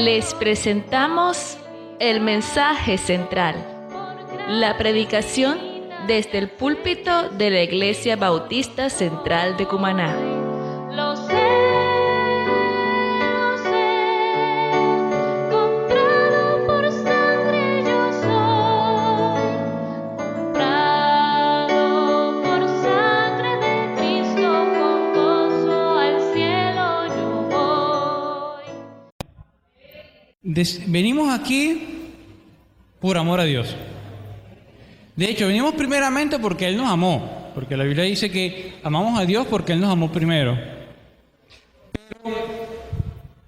Les presentamos el mensaje central, la predicación desde el púlpito de la Iglesia Bautista Central de Cumaná. Lo sé, comprado por sangre yo soy, comprado por sangre de Cristo, con gozo al cielo yo voy. Venimos aquí por amor a Dios. De hecho, venimos primeramente porque Él nos amó, porque la Biblia dice que amamos a Dios porque Él nos amó primero. Pero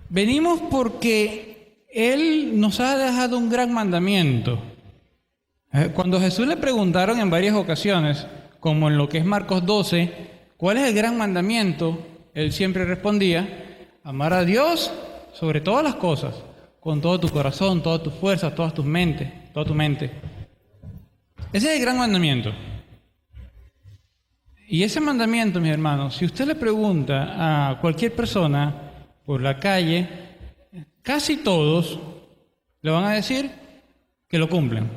venimos porque Él nos ha dejado un gran mandamiento. Cuando a Jesús le preguntaron en varias ocasiones, como en lo que es Marcos 12, ¿cuál es el gran mandamiento? Él siempre respondía, amar a Dios sobre todas las cosas, con todo tu corazón, todas tus fuerzas, toda tu mente. Ese es el gran mandamiento. Y ese mandamiento, mis hermanos, si usted le pregunta a cualquier persona por la calle, casi todos le van a decir que lo cumplen.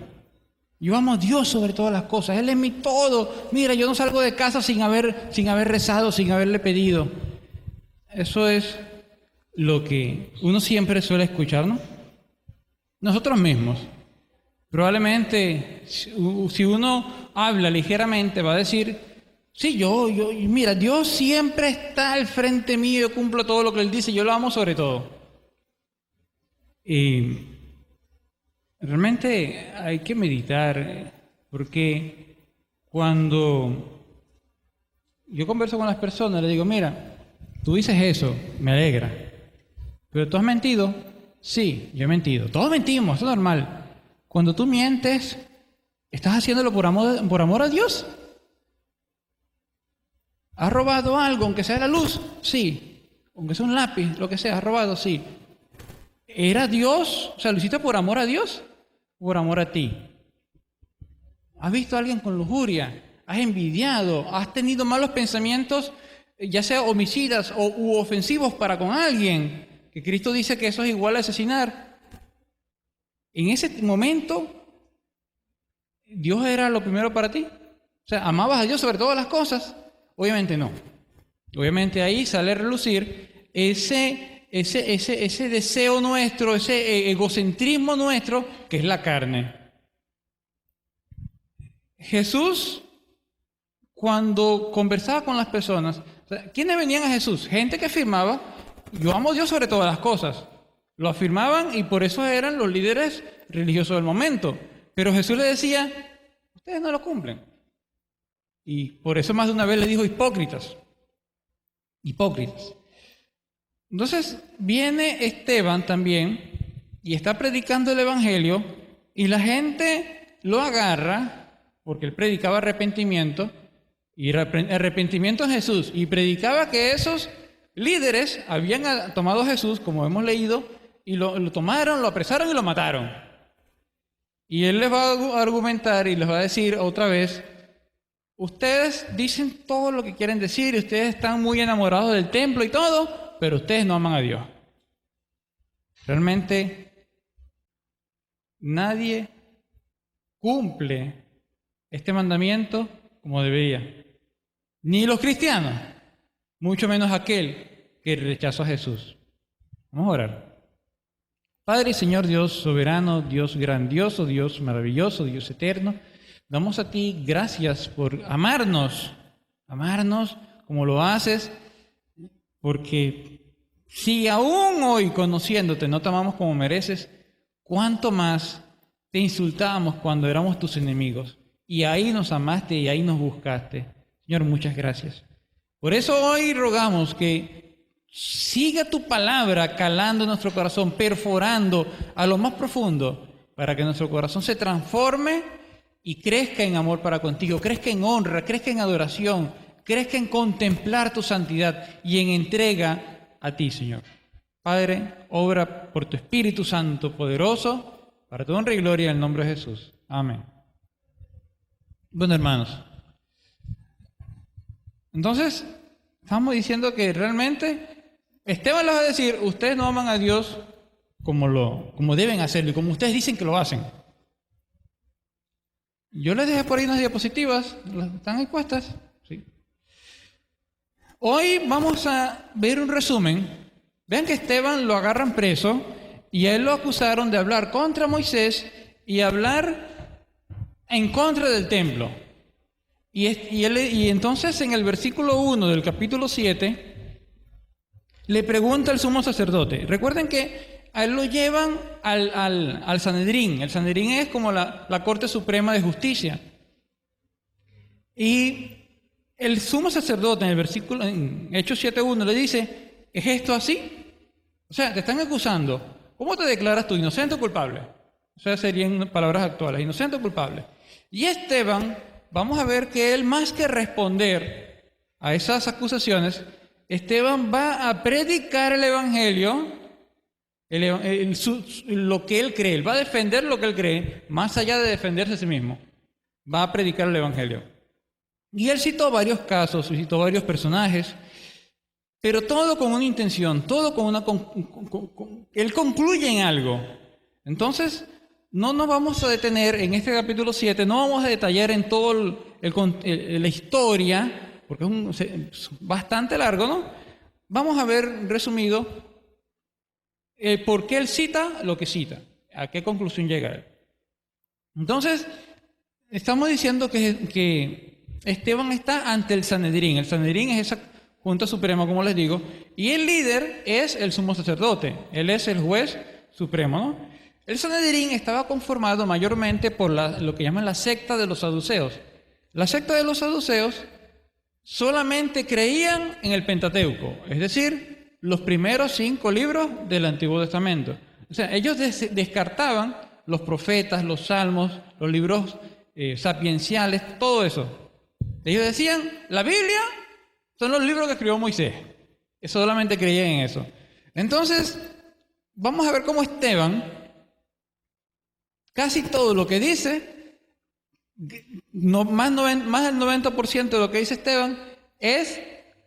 Yo amo a Dios sobre todas las cosas. Él es mi todo. Mira, yo no salgo de casa sin haber rezado, sin haberle pedido. Eso es lo que uno siempre suele escuchar, ¿no? Nosotros mismos. Probablemente, si uno habla ligeramente, va a decir, sí, mira, Dios siempre está al frente mío, yo cumplo todo lo que Él dice, yo lo amo sobre todo. Y realmente hay que meditar, porque cuando yo converso con las personas, les digo, mira, tú dices eso, me alegra, pero tú has mentido. Sí, yo he mentido. Todos mentimos, eso es normal. Cuando tú mientes, ¿estás haciéndolo por amor a Dios? ¿Has robado algo, aunque sea la luz? Sí. Aunque sea un lápiz, lo que sea, has robado, sí. ¿Era Dios? O sea, ¿lo hiciste por amor a Dios? ¿Por amor a ti? ¿Has visto a alguien con lujuria? ¿Has envidiado? ¿Has tenido malos pensamientos, ya sea homicidas u ofensivos para con alguien? Que Cristo dice que eso es igual a asesinar. En ese momento, ¿Dios era lo primero para ti? O sea, ¿amabas a Dios sobre todas las cosas? Obviamente no. Obviamente ahí sale a relucir ese deseo nuestro, ese egocentrismo nuestro, que es la carne. Jesús, cuando conversaba con las personas, ¿quiénes venían a Jesús? Gente que afirmaba, yo amo a Dios sobre todas las cosas. Lo afirmaban y por eso eran los líderes religiosos del momento. Pero Jesús le decía, ustedes no lo cumplen. Y por eso más de una vez le dijo hipócritas. Hipócritas. Entonces viene Esteban también y está predicando el Evangelio y la gente lo agarra porque él predicaba arrepentimiento y arrepentimiento en Jesús y predicaba que esos líderes habían tomado a Jesús, como hemos leído, y lo tomaron, lo apresaron y lo mataron. Y él les va a argumentar y les va a decir otra vez, ustedes dicen todo lo que quieren decir y ustedes están muy enamorados del templo y todo, pero ustedes no aman a Dios. Realmente nadie cumple este mandamiento como debería. Ni los cristianos, mucho menos aquel que rechazó a Jesús. Vamos a orar. Padre y Señor Dios soberano, Dios grandioso, Dios maravilloso, Dios eterno, damos a ti gracias por amarnos como lo haces, porque si aún hoy conociéndote no te amamos como mereces, ¿cuánto más te insultábamos cuando éramos tus enemigos? Y ahí nos amaste y ahí nos buscaste. Señor, muchas gracias. Por eso hoy rogamos que siga tu palabra calando en nuestro corazón, perforando a lo más profundo, para que nuestro corazón se transforme y crezca en amor para contigo, crezca en honra, crezca en adoración, crezca en contemplar tu santidad y en entrega a ti, Señor. Padre, obra por tu Espíritu Santo poderoso, para tu honra y gloria en el nombre de Jesús. Amén. Bueno, hermanos, entonces estamos diciendo que realmente Esteban les va a decir, ustedes no aman a Dios como deben hacerlo y como ustedes dicen que lo hacen. Yo les dejé por ahí unas diapositivas, ¿están ahí puestas? Sí. Hoy vamos a ver un resumen. Vean que Esteban lo agarran preso y a él lo acusaron de hablar contra Moisés y hablar en contra del templo. Y entonces en el versículo 1 del capítulo 7 le pregunta al sumo sacerdote. Recuerden que a él lo llevan al Sanedrín. El Sanedrín es como la Corte Suprema de Justicia. Y el sumo sacerdote en Hechos 7:1 le dice, ¿es esto así? O sea, te están acusando. ¿Cómo te declaras tú, inocente o culpable? O sea, serían palabras actuales, inocente o culpable. Y Esteban, vamos a ver que él, más que responder a esas acusaciones, Esteban va a predicar el Evangelio, lo que él cree. Él va a defender lo que él cree, más allá de defenderse a sí mismo. Va a predicar el Evangelio. Y él citó varios casos, citó varios personajes, pero todo con una intención, todo con una... él concluye en algo. Entonces, no nos vamos a detener en este capítulo 7, no vamos a detallar en todo la historia, porque es bastante largo, ¿no? Vamos a ver resumido por qué él cita lo que cita, a qué conclusión llega él. Entonces, estamos diciendo que Esteban está ante el Sanedrín. El Sanedrín es esa Junta Suprema, como les digo, y el líder es el sumo sacerdote. Él es el juez supremo, ¿no? El Sanedrín estaba conformado mayormente por lo que llaman la secta de los saduceos. La secta de los saduceos solamente creían en el Pentateuco, es decir, los primeros 5 libros del Antiguo Testamento. O sea, ellos descartaban los profetas, los salmos, los libros sapienciales, todo eso. Ellos decían, la Biblia son los libros que escribió Moisés. Solamente creían en eso. Entonces, vamos a ver cómo Esteban, casi todo lo que dice, más del 90% de lo que dice Esteban, es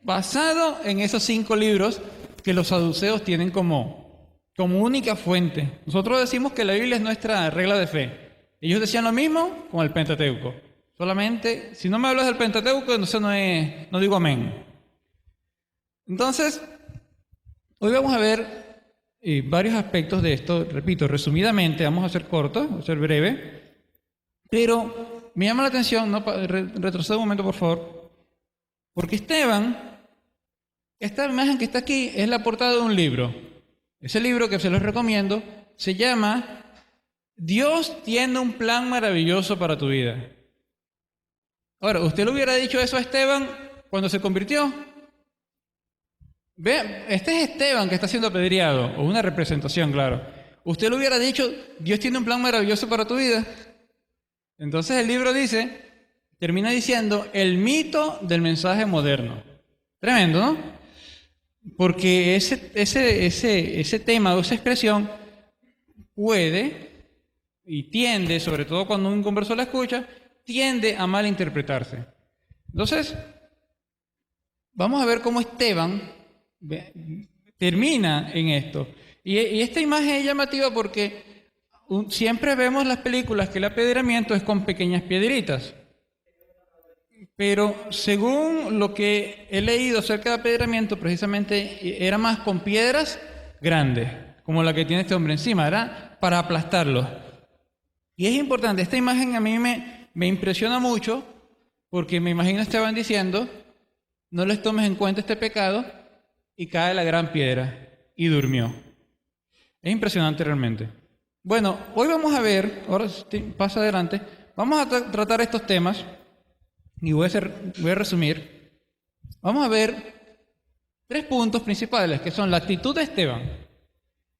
basado en esos 5 libros que los saduceos tienen como única fuente. Nosotros decimos que la Biblia es nuestra regla de fe. Ellos decían lo mismo con el Pentateuco. Solamente, si no me hablas del Pentateuco, entonces no digo amén. Entonces, hoy vamos a ver varios aspectos de esto. Repito, resumidamente, vamos a ser cortos, vamos a ser breve, pero me llama la atención, retroceda un momento por favor, porque Esteban, esta imagen que está aquí es la portada de un libro. Ese libro que se los recomiendo se llama Dios tiene un plan maravilloso para tu vida. Ahora, ¿usted le hubiera dicho eso a Esteban cuando se convirtió? Ve, este es Esteban que está siendo apedreado, o una representación, claro. ¿Usted le hubiera dicho, Dios tiene un plan maravilloso para tu vida? Entonces el libro termina diciendo, el mito del mensaje moderno. Tremendo, ¿no? Porque ese tema o esa expresión puede y tiende, sobre todo cuando un converso la escucha, tiende a malinterpretarse. Entonces, vamos a ver cómo Esteban termina en esto. Y esta imagen es llamativa porque siempre vemos las películas que el apedreamiento es con pequeñas piedritas. Pero según lo que he leído acerca del apedreamiento, precisamente era más con piedras grandes, como la que tiene este hombre encima, era para aplastarlo. Y es importante, esta imagen a mí me impresiona mucho, porque me imagino a Esteban diciendo, no les tomes en cuenta este pecado, y cae la gran piedra, y durmió. Es impresionante realmente. Bueno, hoy vamos a ver, ahora pasa adelante, vamos a tratar estos temas, y voy a resumir. Vamos a ver 3 puntos principales, que son la actitud de Esteban,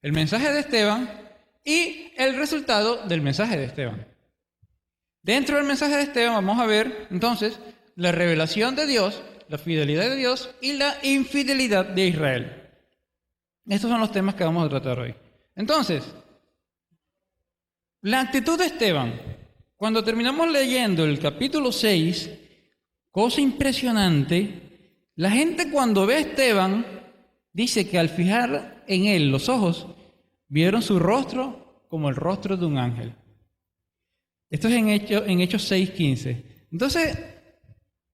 el mensaje de Esteban, y el resultado del mensaje de Esteban. Dentro del mensaje de Esteban vamos a ver, entonces, la revelación de Dios, la fidelidad de Dios y la infidelidad de Israel. Estos son los temas que vamos a tratar hoy. Entonces, la actitud de Esteban. Cuando terminamos leyendo el capítulo 6, cosa impresionante, la gente cuando ve a Esteban, dice que al fijar en él los ojos, Vieron su rostro como el rostro de un ángel. Esto es en Hechos 6:15. Entonces,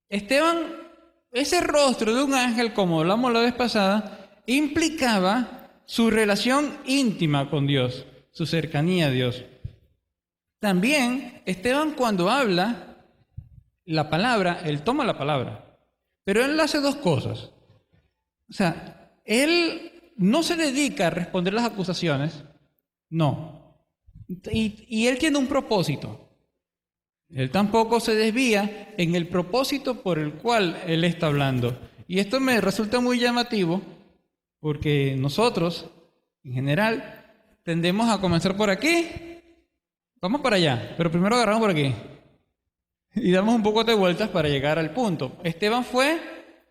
Esteban, ese rostro de un ángel, como hablamos la vez pasada, implicaba su relación íntima con Dios, su cercanía a Dios. También, Esteban cuando habla la palabra, él toma la palabra, pero él hace dos cosas. O sea, él no se dedica a responder las acusaciones, no. Y él tiene un propósito. Él tampoco se desvía en el propósito por el cual él está hablando. Y esto me resulta muy llamativo porque nosotros, en general, tendemos a comenzar por aquí, vamos para allá, pero primero agarramos por aquí y damos un poco de vueltas para llegar al punto. Esteban fue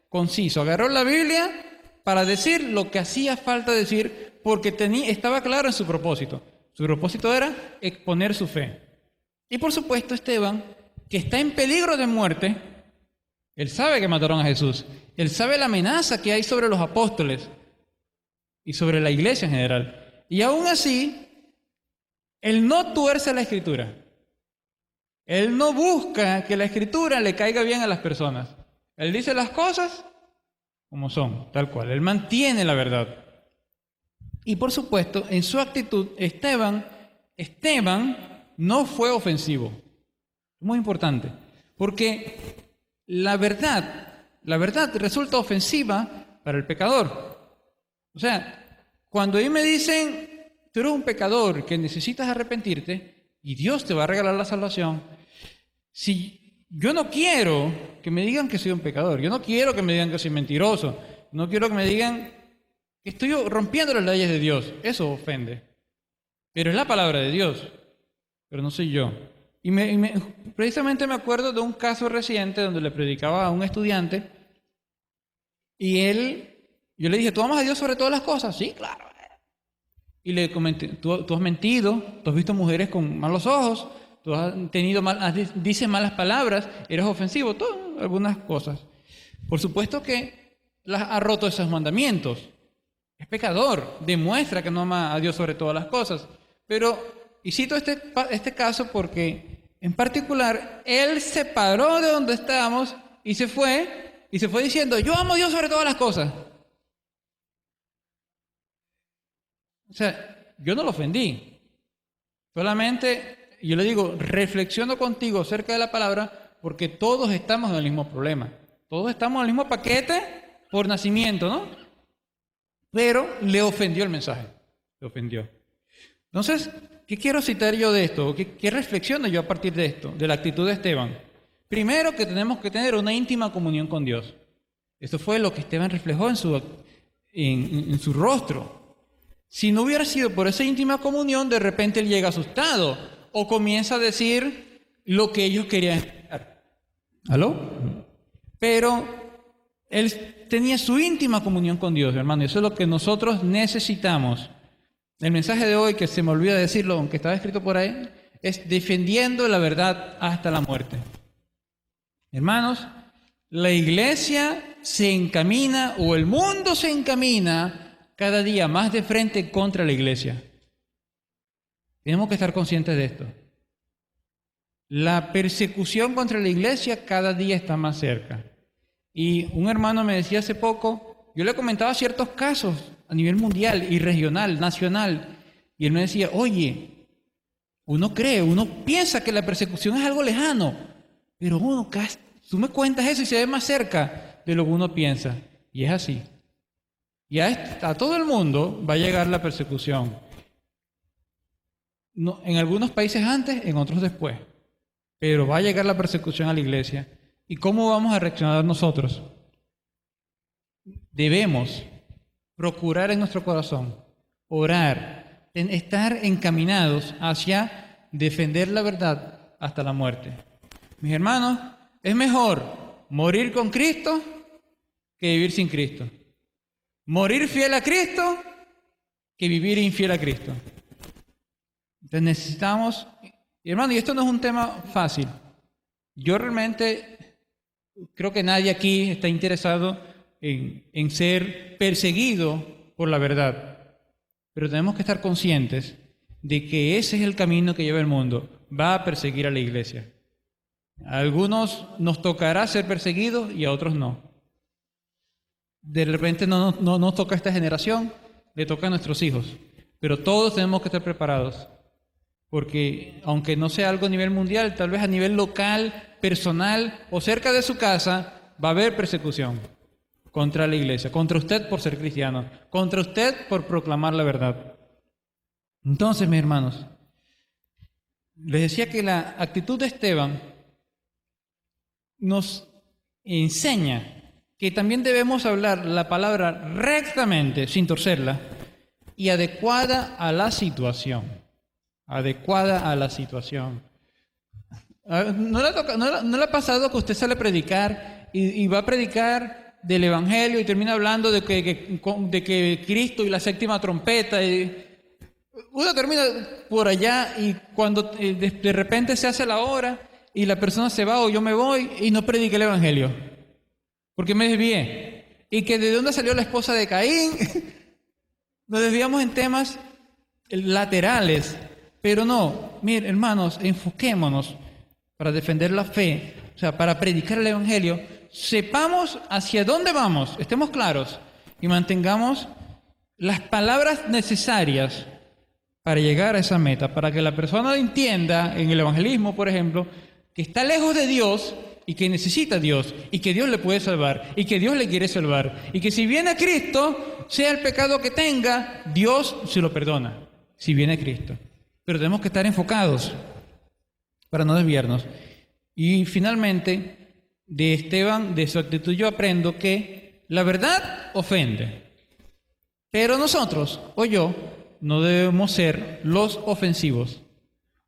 conciso, agarró la Biblia para decir lo que hacía falta decir porque estaba claro en su propósito. Su propósito era exponer su fe. Y por supuesto Esteban, que está en peligro de muerte, él sabe que mataron a Jesús, él sabe la amenaza que hay sobre los apóstoles y sobre la iglesia en general. Y aún así, él no tuerce la Escritura. Él no busca que la Escritura le caiga bien a las personas. Él dice las cosas como son, tal cual. Él mantiene la verdad. Y por supuesto, en su actitud, Esteban no fue ofensivo. Muy importante. Porque la verdad resulta ofensiva para el pecador. O sea, cuando ahí me dicen, tú eres un pecador que necesitas arrepentirte y Dios te va a regalar la salvación. Si yo no quiero que me digan que soy un pecador, yo no quiero que me digan que soy mentiroso, no quiero que me digan que estoy rompiendo las leyes de Dios, eso ofende. Pero es la palabra de Dios, pero no soy yo. Y precisamente me acuerdo de un caso reciente donde le predicaba a un estudiante y yo le dije, ¿tú amas a Dios sobre todas las cosas? Sí, claro. Y le comenté, tú has mentido, tú has visto mujeres con malos ojos, tú has tenido dices malas palabras, eres ofensivo, algunas cosas. Por supuesto que ha roto esos mandamientos. Es pecador, demuestra que no ama a Dios sobre todas las cosas. Pero, y cito este caso porque, en particular, él se paró de donde estábamos y se fue diciendo, yo amo a Dios sobre todas las cosas. O sea, yo no lo ofendí. Solamente, yo le digo, reflexiono contigo acerca de la palabra porque todos estamos en el mismo problema. Todos estamos en el mismo paquete por nacimiento, ¿no? Pero le ofendió el mensaje. Le ofendió. Entonces, ¿qué quiero citar yo de esto? ¿Qué reflexiono yo a partir de esto? De la actitud de Esteban. Primero, que tenemos que tener una íntima comunión con Dios. Esto fue lo que Esteban reflejó en su rostro. Si no hubiera sido por esa íntima comunión, de repente él llega asustado o comienza a decir lo que ellos querían escuchar. ¿Aló? Pero él tenía su íntima comunión con Dios, hermano. Eso es lo que nosotros necesitamos. El mensaje de hoy, que se me olvida decirlo, aunque estaba escrito por ahí, es defendiendo la verdad hasta la muerte. Hermanos, la iglesia se encamina, o el mundo se encamina cada día más de frente contra la iglesia. Tenemos que estar conscientes de esto. La persecución contra la iglesia cada día está más cerca. Y un hermano me decía hace poco, yo le comentaba ciertos casos a nivel mundial y regional, nacional, y él me decía, oye, uno piensa que la persecución es algo lejano, pero tú me cuentas eso y se ve más cerca de lo que uno piensa. Y es así. Y a todo el mundo va a llegar la persecución. No, en algunos países antes, en otros después. Pero va a llegar la persecución a la iglesia. ¿Y cómo vamos a reaccionar nosotros? Debemos procurar en nuestro corazón, orar, estar encaminados hacia defender la verdad hasta la muerte. Mis hermanos, es mejor morir con Cristo que vivir sin Cristo. Morir fiel a Cristo que vivir infiel a Cristo. Entonces necesitamos, hermano, y esto no es un tema fácil. Yo realmente creo que nadie aquí está interesado en ser perseguido por la verdad. pero tenemos que estar conscientes de que ese es el camino que lleva el mundo. Va a perseguir a la iglesia. A algunos nos tocará ser perseguidos y a otros no. De repente no nos toca a esta generación, le toca a nuestros hijos. Pero todos tenemos que estar preparados. Porque aunque no sea algo a nivel mundial, tal vez a nivel local, personal o cerca de su casa, va a haber persecución contra la iglesia, contra usted por ser cristiano, contra usted por proclamar la verdad. Entonces, mis hermanos, les decía que la actitud de Esteban nos enseña que también debemos hablar la palabra rectamente, sin torcerla, y adecuada a la situación. Adecuada a la situación. ¿No le ha pasado que usted sale a predicar y va a predicar del Evangelio y termina hablando de que Cristo y la séptima trompeta? Uno termina por allá y cuando de repente se hace la hora y la persona se va o yo me voy y no prediqué el Evangelio porque me desvié. Y que de dónde salió la esposa de Caín. Nos desviamos en temas laterales. Pero no, miren, hermanos, enfoquémonos para defender la fe, o sea, para predicar el Evangelio. Sepamos hacia dónde vamos, estemos claros y mantengamos las palabras necesarias para llegar a esa meta, para que la persona entienda en el evangelismo, por ejemplo, que está lejos de Dios y que necesita a Dios y que Dios le puede salvar y que Dios le quiere salvar y que si viene a Cristo, sea el pecado que tenga, Dios se lo perdona, si viene a Cristo. Pero tenemos que estar enfocados para no desviarnos. Y finalmente, de Esteban, de su actitud, yo aprendo que la verdad ofende. Pero nosotros, o yo, no debemos ser los ofensivos.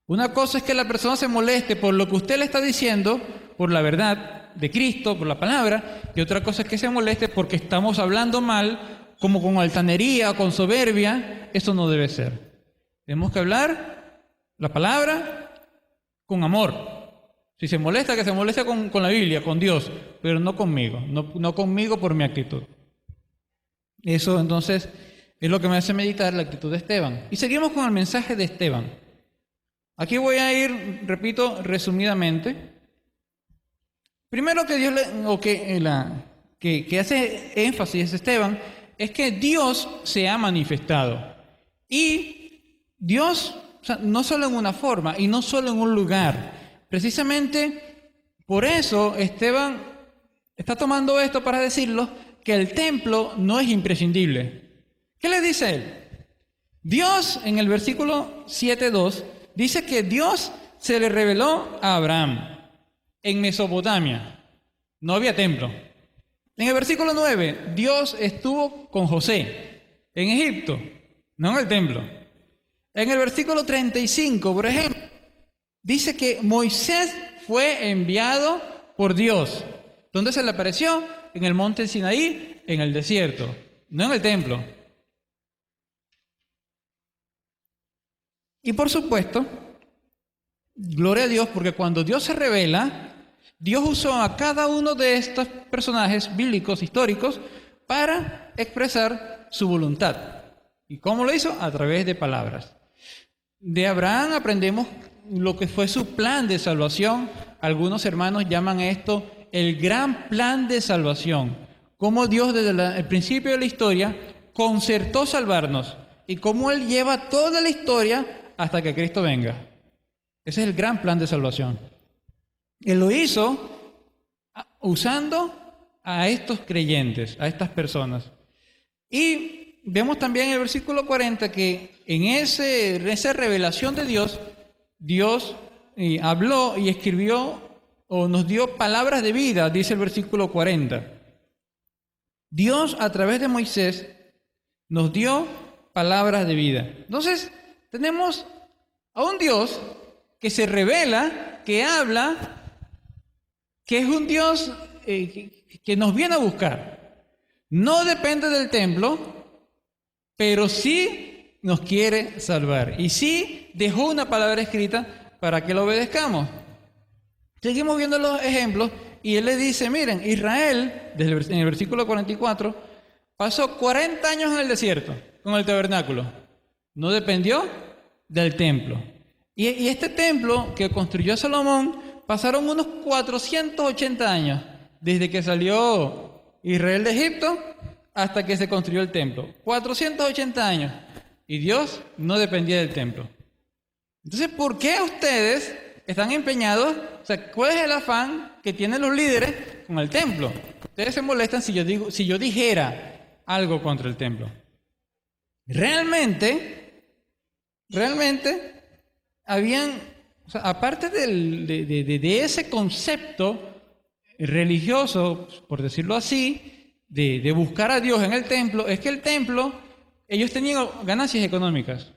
Una cosa es que la persona se moleste por lo que usted le está diciendo, por la verdad de Cristo, por la palabra, y otra cosa es que se moleste porque estamos hablando mal, como con altanería, con soberbia. Eso no debe ser. Tenemos que hablar la palabra con amor. Si se molesta, que se moleste con la Biblia, con Dios, pero no conmigo, no conmigo por mi actitud. Eso entonces es lo que me hace meditar la actitud de Esteban. Y seguimos con el mensaje de Esteban. Aquí voy a ir, repito, resumidamente. Primero que Dios que hace énfasis Esteban es que Dios se ha manifestado. Y Dios, o sea, no solo en una forma y no solo en un lugar. Precisamente por eso Esteban está tomando esto para decirlo que el templo no es imprescindible. ¿Qué le dice él? Dios, en el versículo 7:2, dice que Dios se le reveló a Abraham en Mesopotamia. No había templo. En el versículo 9, Dios estuvo con José en Egipto, no en el templo. En el versículo 35, por ejemplo, dice que Moisés fue enviado por Dios. ¿Dónde se le apareció? En el monte Sinaí, en el desierto, no en el templo. Y por supuesto, gloria a Dios, porque cuando Dios se revela, Dios usó a cada uno de estos personajes bíblicos, históricos, para expresar su voluntad. ¿Y cómo lo hizo? A través de palabras. De Abraham aprendemos lo que fue su plan de salvación. Algunos hermanos llaman esto el gran plan de salvación. Cómo Dios desde el principio de la historia concertó salvarnos y cómo Él lleva toda la historia hasta que Cristo venga. Ese es el gran plan de salvación. Él lo hizo usando a estos creyentes, a estas personas. Y vemos también en el versículo 40 que en esa revelación de Dios, Dios habló y escribió o nos dio palabras de vida, dice el versículo 40. Dios a través de Moisés nos dio palabras de vida. Entonces tenemos a un Dios que se revela, que habla, que es un Dios que nos viene a buscar. No depende del templo, pero sí nos quiere salvar. Y sí dejó una palabra escrita para que lo obedezcamos. Seguimos viendo los ejemplos y él le dice, miren, Israel, en el versículo 44, pasó 40 años en el desierto con el tabernáculo. no dependió del templo. Y este templo que construyó Salomón, pasaron unos 480 años desde que salió Israel de Egipto hasta que se construyó el templo. 480 años. Y Dios no dependía del templo. Entonces, ¿por qué ustedes están empeñados? O sea, ¿cuál es el afán que tienen los líderes con el templo? Ustedes se molestan si yo dijera algo contra el templo. Realmente, habían, o sea, aparte de ese concepto religioso, por decirlo así, de buscar a Dios en el templo, es que el templo, ellos tenían ganancias económicas.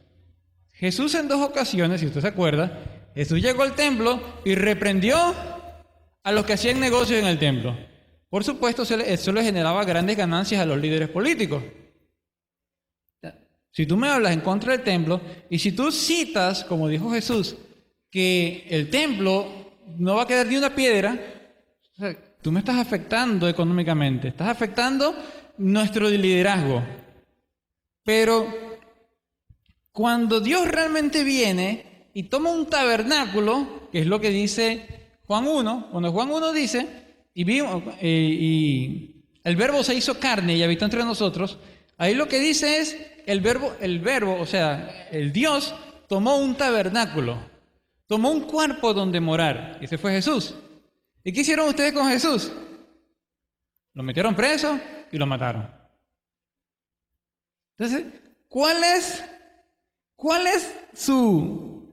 Jesús en 2 ocasiones, si usted se acuerda, Jesús llegó al templo y reprendió a los que hacían negocios en el templo. Por supuesto, eso le generaba grandes ganancias a los líderes políticos. Si tú me hablas en contra del templo, y si tú citas, como dijo Jesús, que el templo no va a quedar ni una piedra, o sea, tú me estás afectando económicamente, estás afectando nuestro liderazgo. Pero cuando Dios realmente viene y toma un tabernáculo, que es lo que dice Juan 1, cuando Juan 1 dice, y el verbo se hizo carne y habitó entre nosotros, ahí lo que dice es, el verbo, o sea, el Dios tomó un tabernáculo, tomó un cuerpo donde morar, y ese fue Jesús. ¿Y qué hicieron ustedes con Jesús? Lo metieron preso y lo mataron. Entonces, ¿cuál es su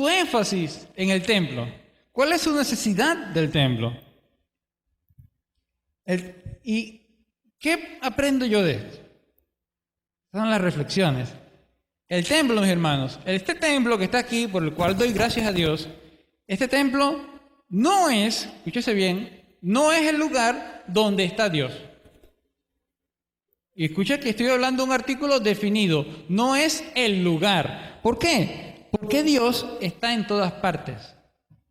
énfasis en el templo? ¿Cuál es su necesidad del templo? ¿Y qué aprendo yo de esto? Son las reflexiones. El templo, mis hermanos, este templo que está aquí, por el cual doy gracias a Dios, este templo no es, escúchese bien, no es el lugar donde está Dios. Y escucha que estoy hablando de un artículo definido, no es el lugar. ¿Por qué? Porque Dios está en todas partes.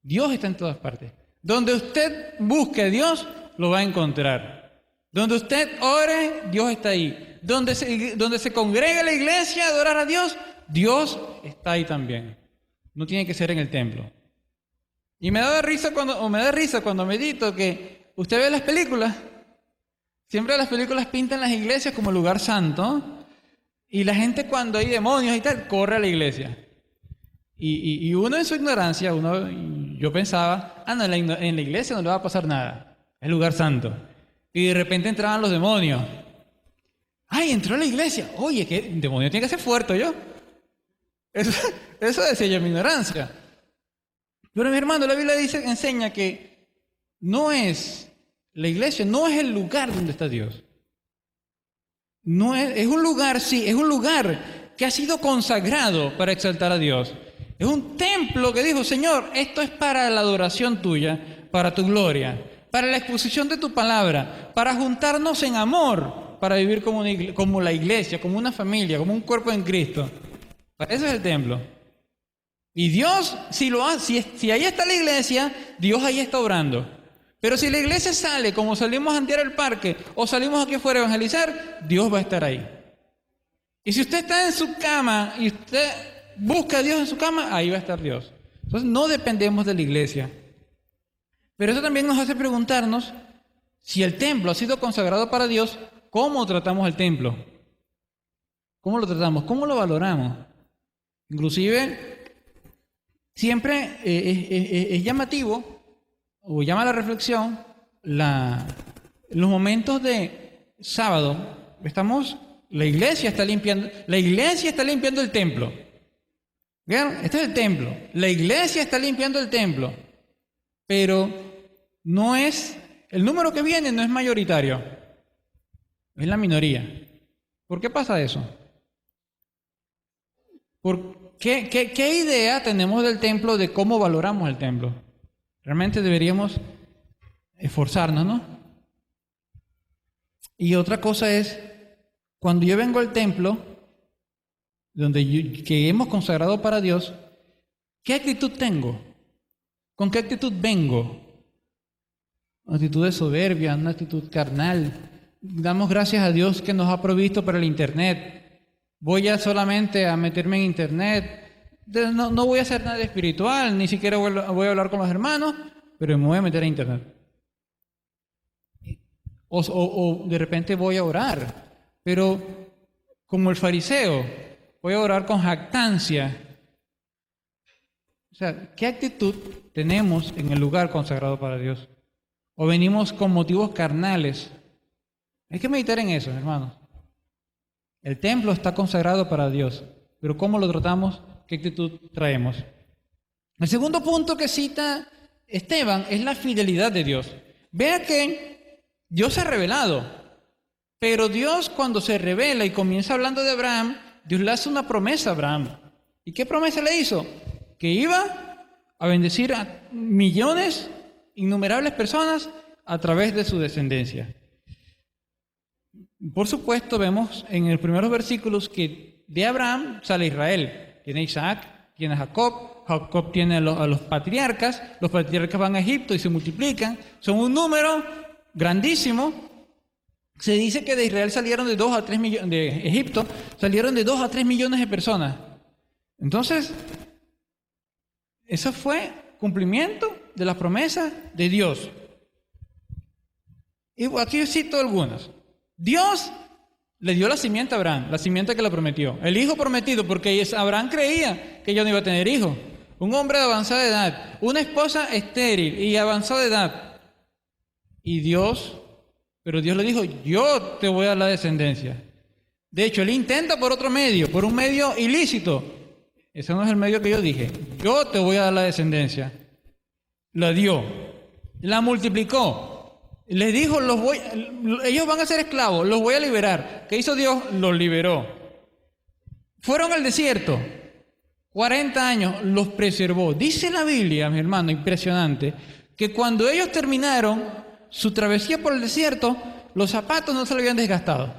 Dios está en todas partes. Donde usted busque a Dios, lo va a encontrar. Donde usted ore, Dios está ahí. Donde se congrega la iglesia a adorar a Dios, Dios está ahí también. No tiene que ser en el templo. Y me da risa cuando medito que usted ve las películas. Siempre las películas pintan las iglesias como lugar santo. Y la gente cuando hay demonios y tal, corre a la iglesia. Y uno en su ignorancia, yo pensaba, no, en la iglesia no le va a pasar nada. Es lugar santo. Y de repente entraban los demonios. ¡Ay, entró a la iglesia! Oye, ¿qué demonio tiene que ser fuerte yo? Eso decía yo en mi ignorancia. Pero mi hermano, la Biblia enseña que la iglesia no es el lugar donde está Dios. No es un lugar, sí, es un lugar que ha sido consagrado para exaltar a Dios. Es un templo que dijo, Señor, esto es para la adoración tuya, para tu gloria, para la exposición de tu palabra, para juntarnos en amor, para vivir como la iglesia, como una familia, como un cuerpo en Cristo. Para eso es el templo. Y Dios, si ahí está la iglesia, Dios ahí está obrando. Pero si la iglesia sale como salimos a antear el parque o salimos aquí afuera a evangelizar, Dios va a estar ahí. Y si usted está en su cama y usted busca a Dios en su cama, ahí va a estar Dios. Entonces no dependemos de la iglesia. Pero eso también nos hace preguntarnos si el templo ha sido consagrado para Dios, ¿cómo tratamos el templo? ¿Cómo lo tratamos? ¿Cómo lo valoramos? Inclusive, siempre es llamativo, o llama a la reflexión, los momentos de sábado. La iglesia está limpiando el templo. ¿Vieron? Este es el templo. La iglesia está limpiando el templo. Pero el número que viene no es mayoritario. Es la minoría. ¿Por qué pasa eso? ¿Qué idea tenemos del templo, de cómo valoramos el templo? Realmente deberíamos esforzarnos, ¿no? Y otra cosa es, cuando yo vengo al templo, que hemos consagrado para Dios, ¿qué actitud tengo? ¿Con qué actitud vengo? Una actitud de soberbia, una actitud carnal. Damos gracias a Dios que nos ha provisto para el internet. voy a solamente a meterme en internet, no voy a hacer nada espiritual, ni siquiera voy a hablar con los hermanos, pero me voy a meter a internet. O de repente voy a orar, pero como el fariseo, voy a orar con jactancia. O sea, ¿qué actitud tenemos en el lugar consagrado para Dios? ¿O venimos con motivos carnales? Hay que meditar en eso, hermanos. El templo está consagrado para Dios, pero ¿cómo lo tratamos? ¿Qué actitud traemos? El segundo punto que cita Esteban es la fidelidad de Dios. Vea que Dios se ha revelado, pero Dios cuando se revela y comienza hablando de Abraham, Dios le hace una promesa a Abraham. ¿Y qué promesa le hizo? Que iba a bendecir a millones, innumerables personas a través de su descendencia. Por supuesto, vemos en los primeros versículos que de Abraham sale Israel. Tiene Isaac, tiene Jacob, Jacob tiene a los patriarcas van a Egipto y se multiplican, son un número grandísimo. Se dice que de Israel salieron de 2 a 3 millones, de Egipto salieron de 2 a 3 millones de personas. Entonces, eso fue cumplimiento de las promesas de Dios. Y aquí yo cito algunas. Dios le dio la simiente a Abraham, la simiente que le prometió. El hijo prometido, porque Abraham creía que ella no iba a tener hijo. Un hombre de avanzada edad, una esposa estéril y avanzada edad. Pero Dios le dijo, yo te voy a dar la descendencia. De hecho, él intenta por otro medio, por un medio ilícito. Ese no es el medio que yo dije. Yo te voy a dar la descendencia. La dio. La multiplicó. Les dijo, ellos van a ser esclavos, los voy a liberar. ¿Qué hizo Dios? Los liberó. Fueron al desierto. 40 años los preservó. Dice la Biblia, mi hermano, impresionante, que cuando ellos terminaron su travesía por el desierto, los zapatos no se le habían desgastado.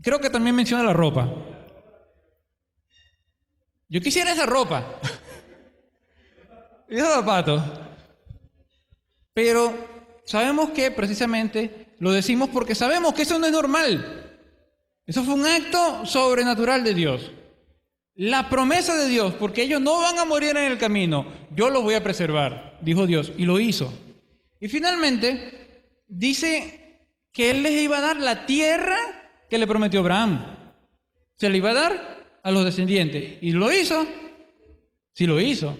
Creo que también menciona la ropa. Yo quisiera esa ropa. Y esos zapatos. Pero sabemos que precisamente lo decimos porque sabemos que eso no es normal. Eso fue un acto sobrenatural de Dios. La promesa de Dios, porque ellos no van a morir en el camino, yo los voy a preservar, dijo Dios, y lo hizo. Y finalmente dice que Él les iba a dar la tierra que le prometió Abraham. Se le iba a dar a los descendientes. ¿Y lo hizo? Sí lo hizo.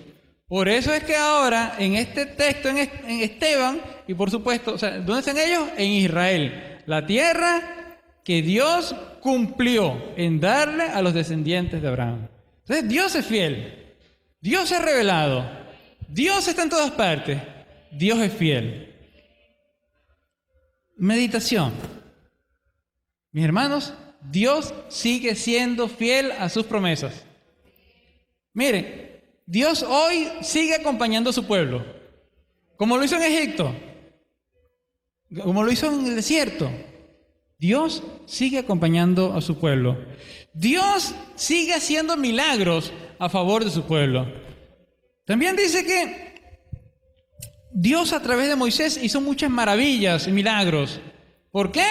Por eso es que ahora en este texto, en Esteban, y por supuesto, o sea, ¿dónde están ellos? En Israel. La tierra que Dios cumplió en darle a los descendientes de Abraham. Entonces Dios es fiel. Dios se ha revelado. Dios está en todas partes. Dios es fiel. Meditación. Mis hermanos, Dios sigue siendo fiel a sus promesas. Miren, Dios hoy sigue acompañando a su pueblo, como lo hizo en Egipto, como lo hizo en el desierto. Dios sigue acompañando a su pueblo. Dios sigue haciendo milagros a favor de su pueblo. También dice que Dios a través de Moisés hizo muchas maravillas y milagros. ¿Por qué?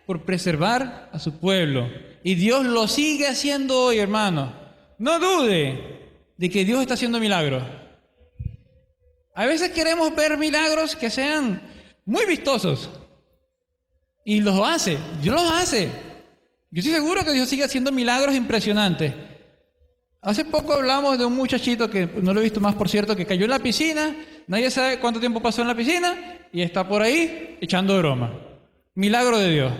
Por preservar a su pueblo. Y Dios lo sigue haciendo hoy, hermano. No dude de que Dios está haciendo milagros. A veces queremos ver milagros que sean muy vistosos. Y los hace, Dios los hace. Yo estoy seguro que Dios sigue haciendo milagros impresionantes. Hace poco hablamos de un muchachito que no lo he visto más, por cierto, que cayó en la piscina. Nadie sabe cuánto tiempo pasó en la piscina y está por ahí echando broma. Milagro de Dios.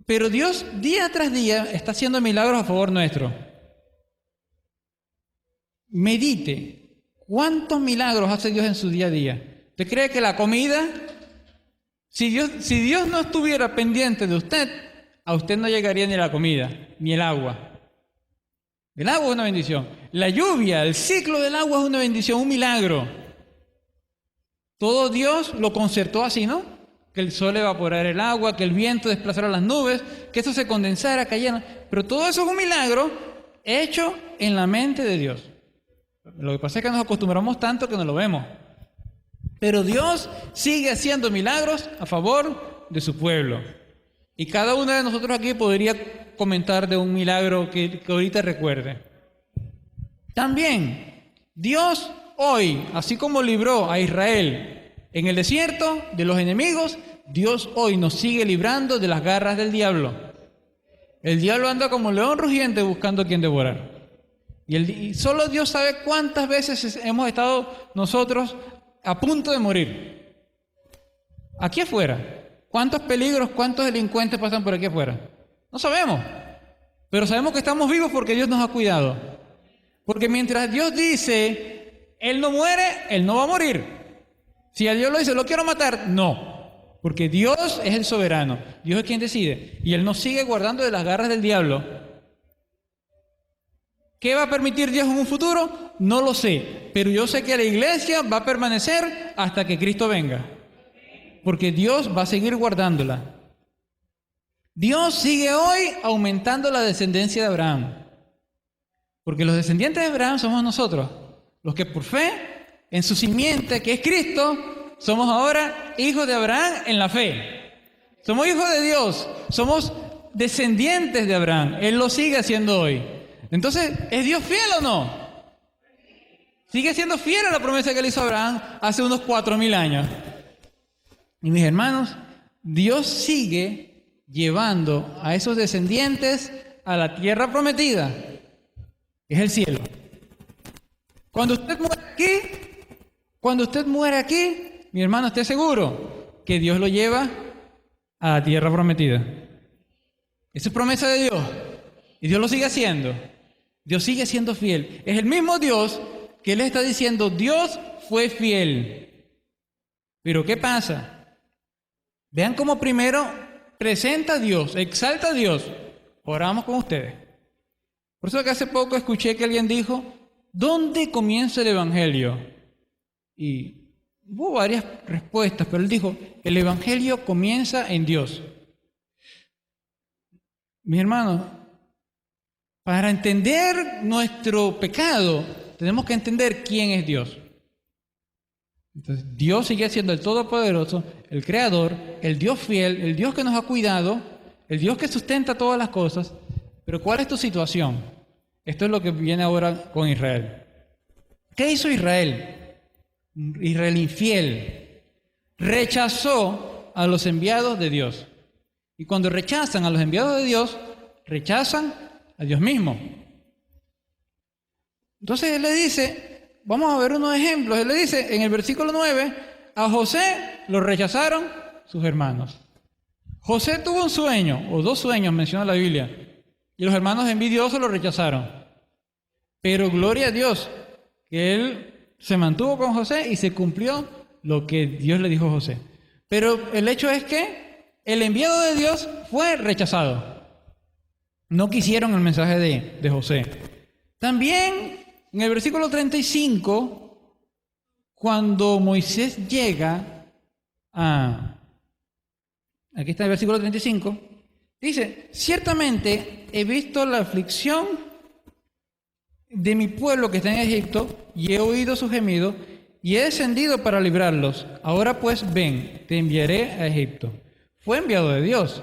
Pero Dios día tras día está haciendo milagros a favor nuestro. Medite. ¿Cuántos milagros hace Dios en su día a día? ¿Usted cree que la comida, si Dios no estuviera pendiente de usted, a usted no llegaría ni la comida, ni el agua? El agua es una bendición. La lluvia, el ciclo del agua es una bendición, un milagro. Todo Dios lo concertó así, ¿no? Que el sol evaporara el agua, que el viento desplazara las nubes, que eso se condensara, cayera. Pero todo eso es un milagro hecho en la mente de Dios. Lo que pasa es que nos acostumbramos tanto que no lo vemos. Pero Dios sigue haciendo milagros a favor de su pueblo. Y cada uno de nosotros aquí podría comentar de un milagro que ahorita recuerde. También, Dios hoy, así como libró a Israel en el desierto de los enemigos, Dios hoy nos sigue librando de las garras del diablo. El diablo anda como león rugiente buscando a quien devorar. Y solo Dios sabe cuántas veces hemos estado nosotros a punto de morir. Aquí afuera. ¿Cuántos peligros, cuántos delincuentes pasan por aquí afuera? No sabemos. Pero sabemos que estamos vivos porque Dios nos ha cuidado. Porque mientras Dios dice, Él no muere, Él no va a morir. Si a Dios lo dice, lo quiero matar, no. Porque Dios es el soberano. Dios es quien decide. Y Él nos sigue guardando de las garras del diablo. ¿Qué va a permitir Dios en un futuro? No lo sé. Pero yo sé que la iglesia va a permanecer hasta que Cristo venga. Porque Dios va a seguir guardándola. Dios sigue hoy aumentando la descendencia de Abraham. Porque los descendientes de Abraham somos nosotros. Los que por fe, en su simiente, que es Cristo, somos ahora hijos de Abraham en la fe. Somos hijos de Dios. Somos descendientes de Abraham. Él lo sigue haciendo hoy. Entonces, ¿es Dios fiel o no? Sigue siendo fiel a la promesa que le hizo a Abraham hace unos 4.000 años. Y mis hermanos, Dios sigue llevando a esos descendientes a la tierra prometida, que es el cielo. Cuando usted muere aquí, mi hermano, esté seguro que Dios lo lleva a la tierra prometida. Esa es promesa de Dios. Y Dios lo sigue haciendo. Dios sigue siendo fiel. Es el mismo Dios que Él está diciendo, Dios fue fiel. Pero ¿qué pasa? Vean cómo primero presenta a Dios, exalta a Dios. Oramos con ustedes. Por eso que hace poco escuché que alguien dijo, ¿dónde comienza el Evangelio? Y hubo varias respuestas, pero él dijo, el Evangelio comienza en Dios. Mis hermanos, para entender nuestro pecado, tenemos que entender quién es Dios. Entonces, Dios sigue siendo el Todopoderoso, el Creador, el Dios fiel, el Dios que nos ha cuidado, el Dios que sustenta todas las cosas. Pero ¿cuál es tu situación? Esto es lo que viene ahora con Israel. ¿Qué hizo Israel? Israel infiel. Rechazó a los enviados de Dios. Y cuando rechazan a los enviados de Dios, rechazan a Dios mismo. Entonces Él le dice, vamos a ver unos ejemplos. Él le dice en el versículo 9, a José lo rechazaron sus hermanos. José tuvo un sueño, o 2 sueños menciona la Biblia, y los hermanos envidiosos lo rechazaron. Pero gloria a Dios, que Él se mantuvo con José y se cumplió lo que Dios le dijo a José. Pero el hecho es que el enviado de Dios fue rechazado. No quisieron el mensaje de José. También en el versículo 35, cuando Moisés llega a... Aquí está el versículo 35. Dice, ciertamente he visto la aflicción de mi pueblo que está en Egipto y he oído su gemido y he descendido para librarlos. Ahora pues ven, te enviaré a Egipto. Fue enviado de Dios.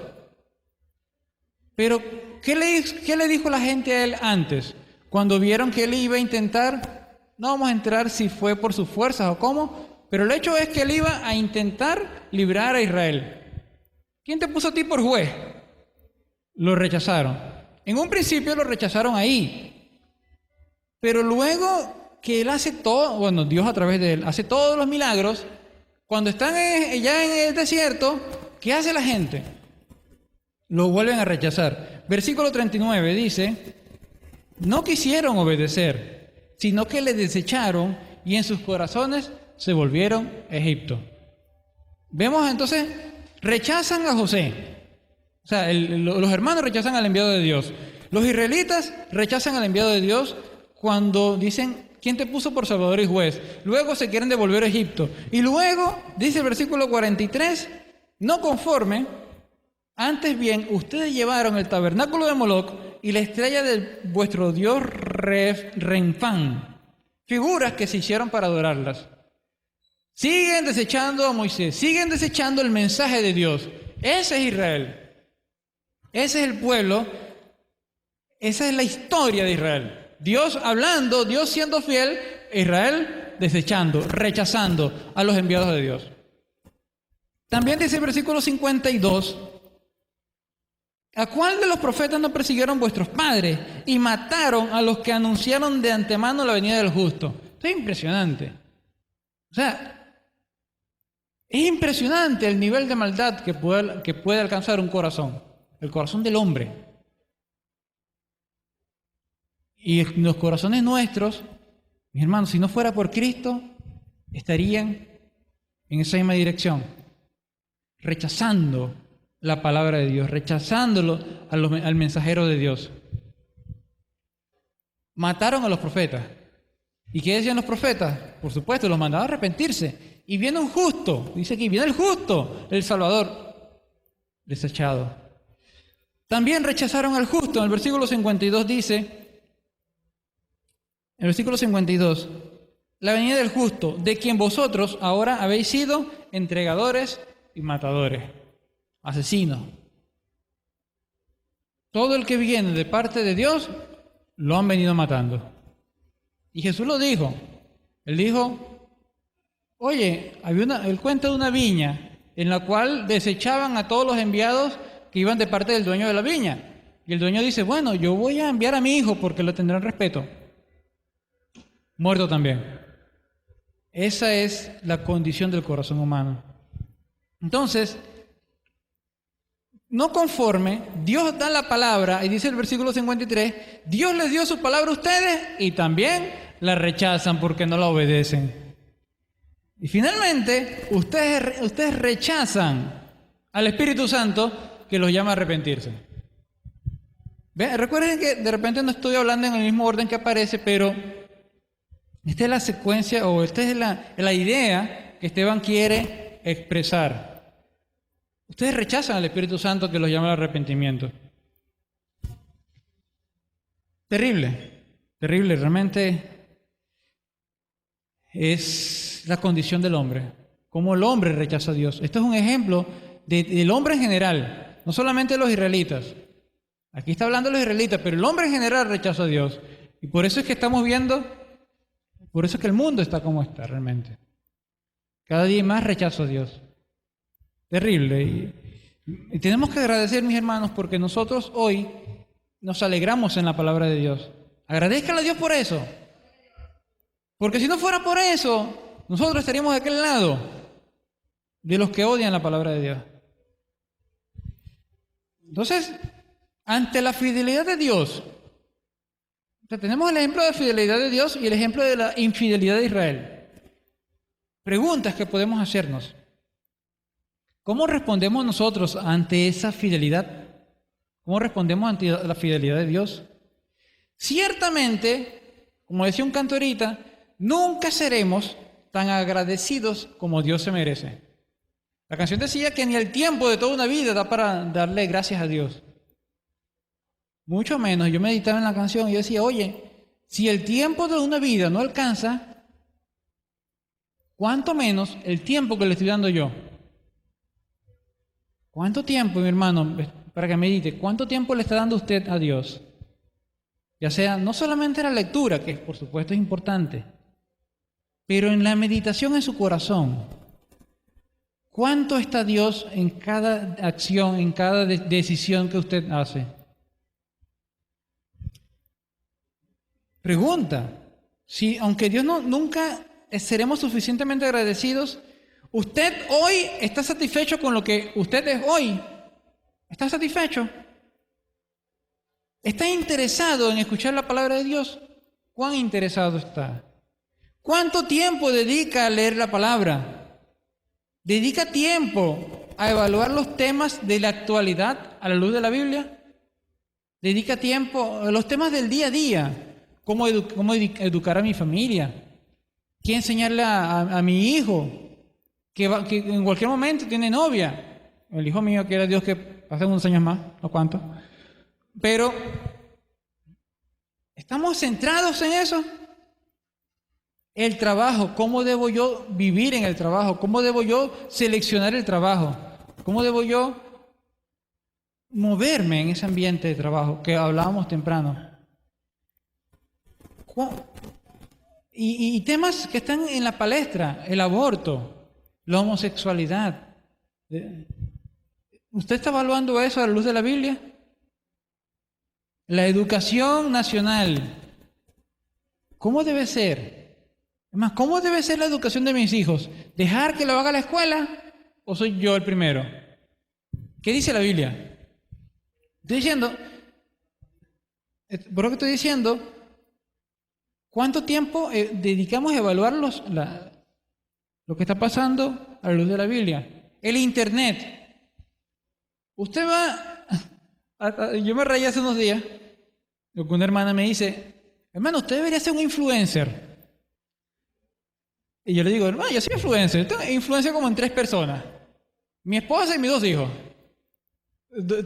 Pero, ¿qué le dijo la gente a él antes? Cuando vieron que él iba a intentar, no vamos a entrar si fue por sus fuerzas o cómo, pero el hecho es que él iba a intentar librar a Israel. ¿Quién te puso a ti por juez? Lo rechazaron. En un principio lo rechazaron ahí, pero luego que él hace todo, bueno, Dios a través de él hace todos los milagros, cuando están ya en el desierto, ¿qué hace la gente? Lo vuelven a rechazar. Versículo 39 dice, no quisieron obedecer, sino que le desecharon y en sus corazones se volvieron a Egipto. Vemos entonces, rechazan a José. O sea, los hermanos rechazan al enviado de Dios. Los israelitas rechazan al enviado de Dios cuando dicen, ¿quién te puso por salvador y juez? Luego se quieren devolver a Egipto. Y luego, dice el versículo 43, no conforme, antes bien, ustedes llevaron el tabernáculo de Moloc y la estrella de vuestro dios Renfán, figuras que se hicieron para adorarlas. Siguen desechando a Moisés, siguen desechando el mensaje de Dios. Ese es Israel. Ese es el pueblo, esa es la historia de Israel. Dios hablando, Dios siendo fiel, Israel desechando, rechazando a los enviados de Dios. También dice el versículo 52, ¿a cuál de los profetas no persiguieron vuestros padres y mataron a los que anunciaron de antemano la venida del justo? Esto es impresionante. O sea, es impresionante el nivel de maldad que puede alcanzar un corazón, el corazón del hombre. Y los corazones nuestros, mis hermanos, si no fuera por Cristo, estarían en esa misma dirección, rechazando la palabra de Dios, rechazándolo al mensajero de Dios. Mataron a los profetas. ¿Y qué decían los profetas? Por supuesto, los mandaba a arrepentirse. Y viene un justo, dice aquí, viene el justo, el Salvador, desechado. También rechazaron al justo. En el versículo 52 dice, en el versículo 52, la venida del justo, de quien vosotros ahora habéis sido entregadores y matadores, asesinos. Todo el que viene de parte de Dios, lo han venido matando. Y Jesús lo dijo. Él dijo, oye, él cuenta de una viña en la cual desechaban a todos los enviados que iban de parte del dueño de la viña. Y el dueño dice, bueno, yo voy a enviar a mi hijo porque lo tendrán respeto. Muerto también. Esa es la condición del corazón humano. Entonces, no conforme, Dios da la palabra, y dice el versículo 53, Dios les dio su palabra a ustedes y también la rechazan porque no la obedecen. Y finalmente, ustedes rechazan al Espíritu Santo que los llama a arrepentirse. ¿Ven? Recuerden que de repente no estoy hablando en el mismo orden que aparece, pero esta es la secuencia o esta es la idea que Esteban quiere expresar. Ustedes rechazan al Espíritu Santo que los llama al arrepentimiento. Terrible, terrible, realmente es la condición del hombre, cómo el hombre rechaza a Dios. Esto es un ejemplo del hombre en general, no solamente de los israelitas. Aquí está hablando de los israelitas, pero el hombre en general rechaza a Dios. Y por eso es que estamos viendo, por eso es que el mundo está como está realmente. Cada día más rechazo a Dios. Terrible. Y tenemos que agradecer, mis hermanos, porque nosotros hoy nos alegramos en la palabra de Dios. Agradezcan a Dios por eso. Porque si no fuera por eso, nosotros estaríamos de aquel lado de los que odian la palabra de Dios. Entonces, ante la fidelidad de Dios, tenemos el ejemplo de la fidelidad de Dios y el ejemplo de la infidelidad de Israel. Preguntas que podemos hacernos. ¿Cómo respondemos nosotros ante esa fidelidad? ¿Cómo respondemos ante la fidelidad de Dios? Ciertamente, como decía un canto ahorita, nunca seremos tan agradecidos como Dios se merece. La canción decía que ni el tiempo de toda una vida da para darle gracias a Dios. Mucho menos, yo meditaba en la canción y decía, oye, si el tiempo de una vida no alcanza, ¿cuánto menos el tiempo que le estoy dando yo? ¿Cuánto tiempo, mi hermano, para que medite, cuánto tiempo le está dando usted a Dios? Ya sea, no solamente la lectura, que por supuesto es importante, pero en la meditación en su corazón. ¿Cuánto está Dios en cada acción, en cada decisión que usted hace? Pregunta, si aunque Dios nunca seremos suficientemente agradecidos, ¿usted hoy está satisfecho con lo que usted es hoy? ¿Está satisfecho? ¿Está interesado en escuchar la palabra de Dios? ¿Cuán interesado está? ¿Cuánto tiempo dedica a leer la palabra? ¿Dedica tiempo a evaluar los temas de la actualidad a la luz de la Biblia? ¿Dedica tiempo a los temas del día a día? ¿Cómo educar a mi familia? ¿Qué enseñarle a mi hijo? Que en cualquier momento tiene novia. El hijo mío quiere Dios que pase unos años más, no cuánto. Pero, ¿estamos centrados en eso? El trabajo, ¿cómo debo yo vivir en el trabajo? ¿Cómo debo yo seleccionar el trabajo? ¿Cómo debo yo moverme en ese ambiente de trabajo que hablábamos temprano. Y temas que están en la palestra, el aborto, la homosexualidad. ¿Usted está evaluando eso a la luz de la Biblia? La educación nacional. ¿Cómo debe ser? Es más, ¿cómo debe ser la educación de mis hijos? ¿Dejar que lo haga la escuela o soy yo el primero? ¿Qué dice la Biblia? Estoy diciendo, por lo que estoy diciendo, ¿cuánto tiempo dedicamos a evaluar lo que está pasando a la luz de la Biblia? El Internet. Usted va, yo me reí hace unos días, lo que una hermana me dice, hermano, usted debería ser un influencer. Y yo le digo, hermano, yo soy influencer, tengo influencia como en 3 personas. Mi esposa y mis 2 hijos.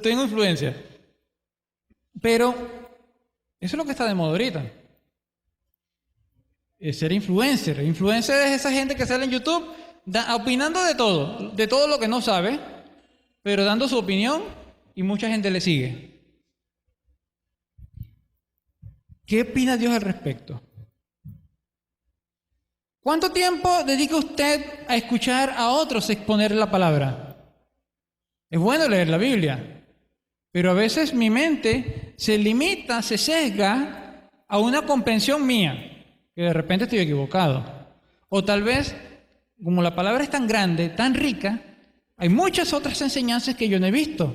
Tengo influencia. Pero eso es lo que está de moda ahorita. Ser influencer. Influencer es esa gente que sale en YouTube opinando de todo lo que no sabe, pero dando su opinión y mucha gente le sigue. ¿Qué opina Dios al respecto? ¿Cuánto tiempo dedica usted a escuchar a otros exponer la palabra? Es bueno leer la Biblia, pero a veces mi mente se limita, se sesga a una comprensión mía, que de repente estoy equivocado. O tal vez, como la palabra es tan grande, tan rica, hay muchas otras enseñanzas que yo no he visto.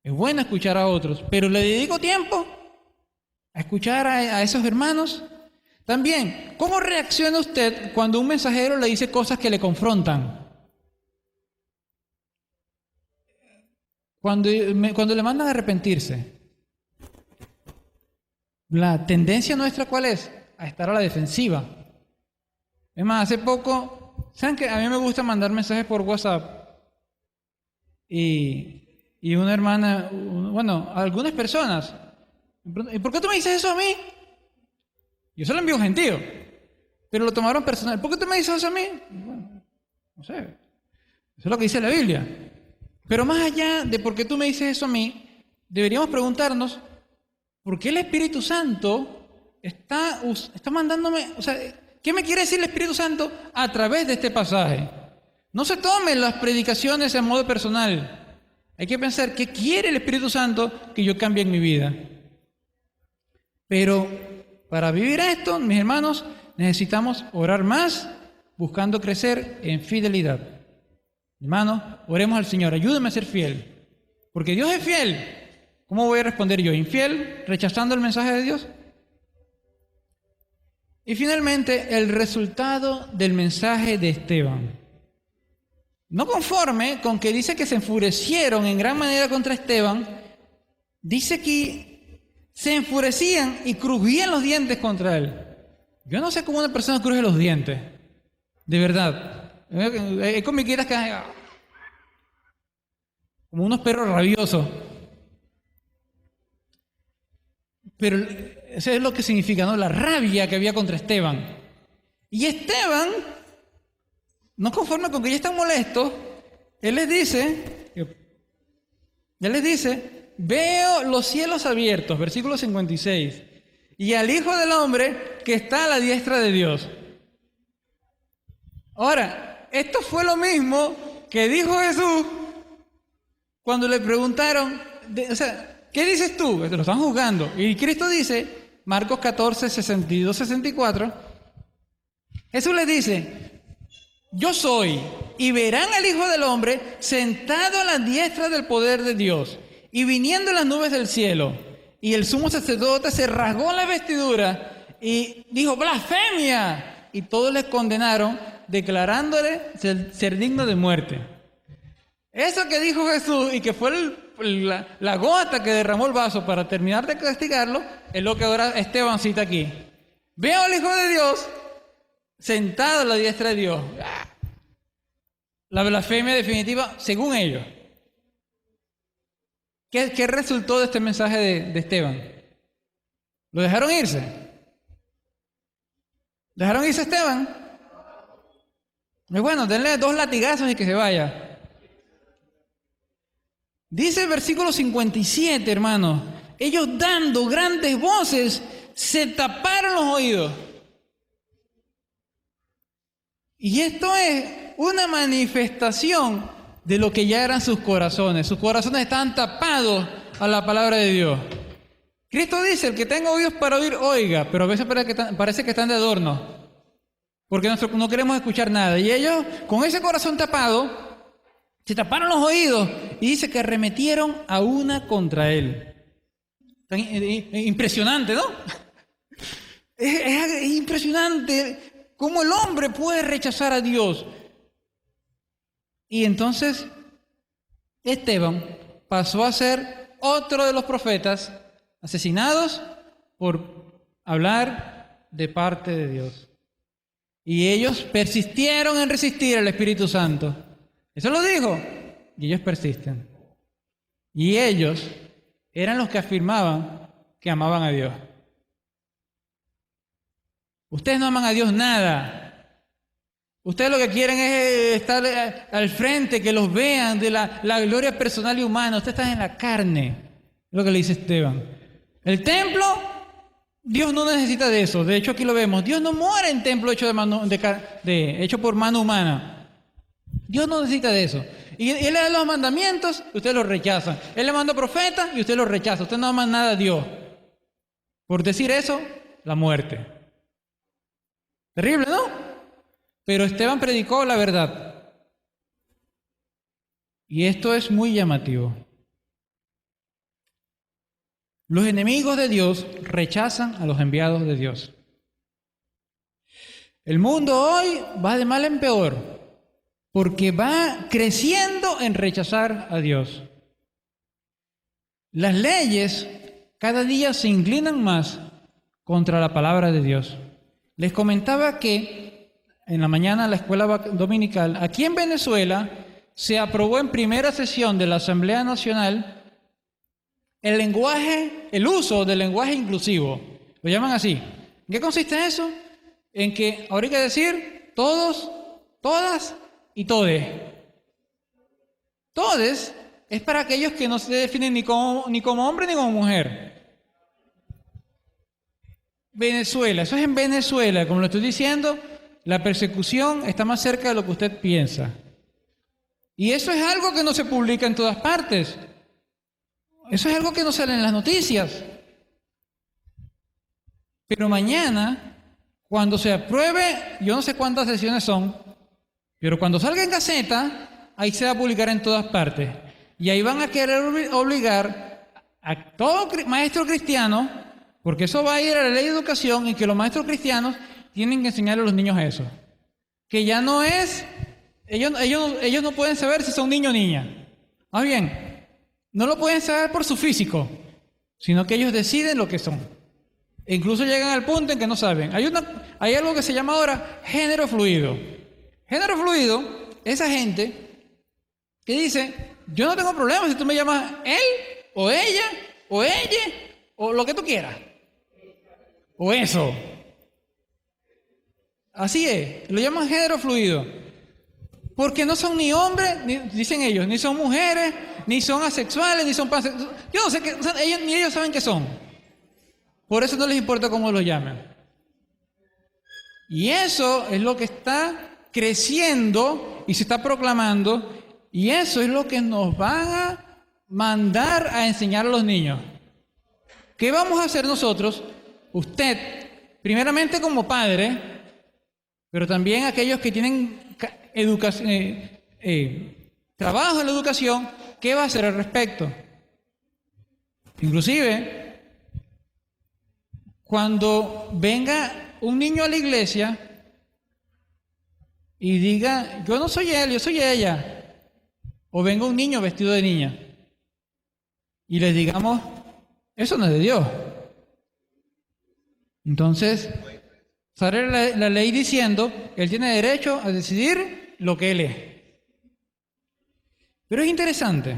Es bueno escuchar a otros, pero ¿le dedico tiempo a escuchar a esos hermanos? También, ¿cómo reacciona usted cuando un mensajero le dice cosas que le confrontan? Cuando le mandan a arrepentirse, la tendencia nuestra, ¿cuál es? A estar a la defensiva. Es más, hace poco, ¿saben que a mí me gusta mandar mensajes por WhatsApp? Y una hermana, bueno, algunas personas, ¿y por qué tú me dices eso a mí? Yo se lo envío gentío, pero lo tomaron personal. ¿Por qué tú me dices eso a mí? Bueno, no sé, eso es lo que dice la Biblia. Pero más allá de por qué tú me dices eso a mí, deberíamos preguntarnos, ¿por qué el Espíritu Santo está mandándome, o sea, qué me quiere decir el Espíritu Santo a través de este pasaje? No se tomen las predicaciones en modo personal. Hay que pensar, ¿qué quiere el Espíritu Santo que yo cambie en mi vida? Pero para vivir esto, mis hermanos, necesitamos orar más, buscando crecer en fidelidad. Hermanos, oremos al Señor, ayúdame a ser fiel, porque Dios es fiel. ¿Cómo voy a responder yo? ¿Infiel? ¿Rechazando el mensaje de Dios? Y finalmente, el resultado del mensaje de Esteban. No conforme con que dice que se enfurecieron en gran manera contra Esteban, dice que se enfurecían y crujían los dientes contra él. Yo no sé cómo una persona cruje los dientes, de verdad. Hay comiquitas que como unos perros rabiosos. Pero eso es lo que significa, ¿no? La rabia que había contra Esteban. Y Esteban, no conforme con que ya están molestos, él les dice, veo los cielos abiertos, versículo 56, y al Hijo del Hombre que está a la diestra de Dios. Ahora, esto fue lo mismo que dijo Jesús cuando le preguntaron, ¿qué dices tú? Te lo están juzgando. Y Cristo dice, Marcos 14, 62, 64, Jesús les dice, yo soy, y verán al Hijo del Hombre sentado a la diestra del poder de Dios, y viniendo en las nubes del cielo. Y el sumo sacerdote se rasgó la vestidura y dijo, blasfemia. Y todos les condenaron, declarándole ser digno de muerte. Eso que dijo Jesús y que fue la gota que derramó el vaso para terminar de castigarlo, es lo que ahora Esteban cita aquí. Veo al Hijo de Dios sentado a la diestra de Dios. La blasfemia definitiva, según ellos. ¿Qué resultó de este mensaje de Esteban? ¿Lo dejaron irse? ¿Dejaron irse a Esteban? Y bueno, denle 2 latigazos y que se vaya. Dice el versículo 57, hermanos, ellos dando grandes voces, se taparon los oídos. Y esto es una manifestación de lo que ya eran sus corazones. Sus corazones estaban tapados a la palabra de Dios. Cristo dice, el que tenga oídos para oír, oiga, pero a veces parece que están de adorno, porque nosotros no queremos escuchar nada. Y ellos, con ese corazón tapado, se taparon los oídos y dice que arremetieron a una contra él. Impresionante, ¿no? Es impresionante cómo el hombre puede rechazar a Dios. Y entonces Esteban pasó a ser otro de los profetas asesinados por hablar de parte de Dios. Y ellos persistieron en resistir al Espíritu Santo. Eso lo dijo. Y ellos persisten. Y ellos eran los que afirmaban que amaban a Dios. Ustedes no aman a Dios nada. Ustedes lo que quieren es estar al frente, que los vean de la gloria personal y humana. Ustedes están en la carne. Es lo que le dice Esteban. El templo, Dios no necesita de eso. De hecho, aquí lo vemos. Dios no muere en templo hecho hecho por mano humana. Dios no necesita de eso. Y Él le da los mandamientos y ustedes los rechazan. Él le manda profetas y ustedes los rechazan. Ustedes no aman nada a Dios. Por decir eso, la muerte. Terrible, ¿no? Pero Esteban predicó la verdad. Y esto es muy llamativo. Los enemigos de Dios rechazan a los enviados de Dios. El mundo hoy va de mal en peor, porque va creciendo en rechazar a Dios. Las leyes cada día se inclinan más contra la palabra de Dios. Les comentaba que en la mañana en la escuela dominical, aquí en Venezuela, se aprobó en primera sesión de la Asamblea Nacional el uso del lenguaje inclusivo. Lo llaman así. ¿En qué consiste eso? En que ahora hay que decir todos, todas y todes. Todes es para aquellos que no se definen ni como hombre ni como mujer. Venezuela, eso es en Venezuela, como lo estoy diciendo, la persecución está más cerca de lo que usted piensa. Y eso es algo que no se publica en todas partes. Eso es algo que no sale en las noticias. Pero mañana, cuando se apruebe, yo no sé cuántas sesiones son, pero cuando salga en Gaceta, ahí se va a publicar en todas partes. Y ahí van a querer obligar a todo maestro cristiano, porque eso va a ir a la ley de educación, y que los maestros cristianos tienen que enseñarle a los niños eso. Que ya no es, ellos no pueden saber si son niño o niña. Más bien, no lo pueden saber por su físico, sino que ellos deciden lo que son. E incluso llegan al punto en que no saben. Hay algo que se llama ahora género fluido. Género fluido es esa gente que dice, yo no tengo problema si tú me llamas él, o ella, o lo que tú quieras. O eso. Así es, lo llaman género fluido. Porque no son ni hombres, dicen ellos, ni son mujeres, ni son asexuales, ni son pansexuales. Yo no sé qué, ni ellos saben qué son. Por eso no les importa cómo los llaman. Y eso es lo que está creciendo y se está proclamando, y eso es lo que nos van a mandar a enseñar a los niños. ¿Qué vamos a hacer nosotros? Usted, primeramente como padre, pero también aquellos que tienen trabajo en la educación, ¿qué va a hacer al respecto? Inclusive, cuando venga un niño a la iglesia y diga, yo no soy él, yo soy ella, o venga un niño vestido de niña y les digamos, eso no es de Dios. Entonces, sale la ley diciendo que él tiene derecho a decidir lo que él es. Pero es interesante,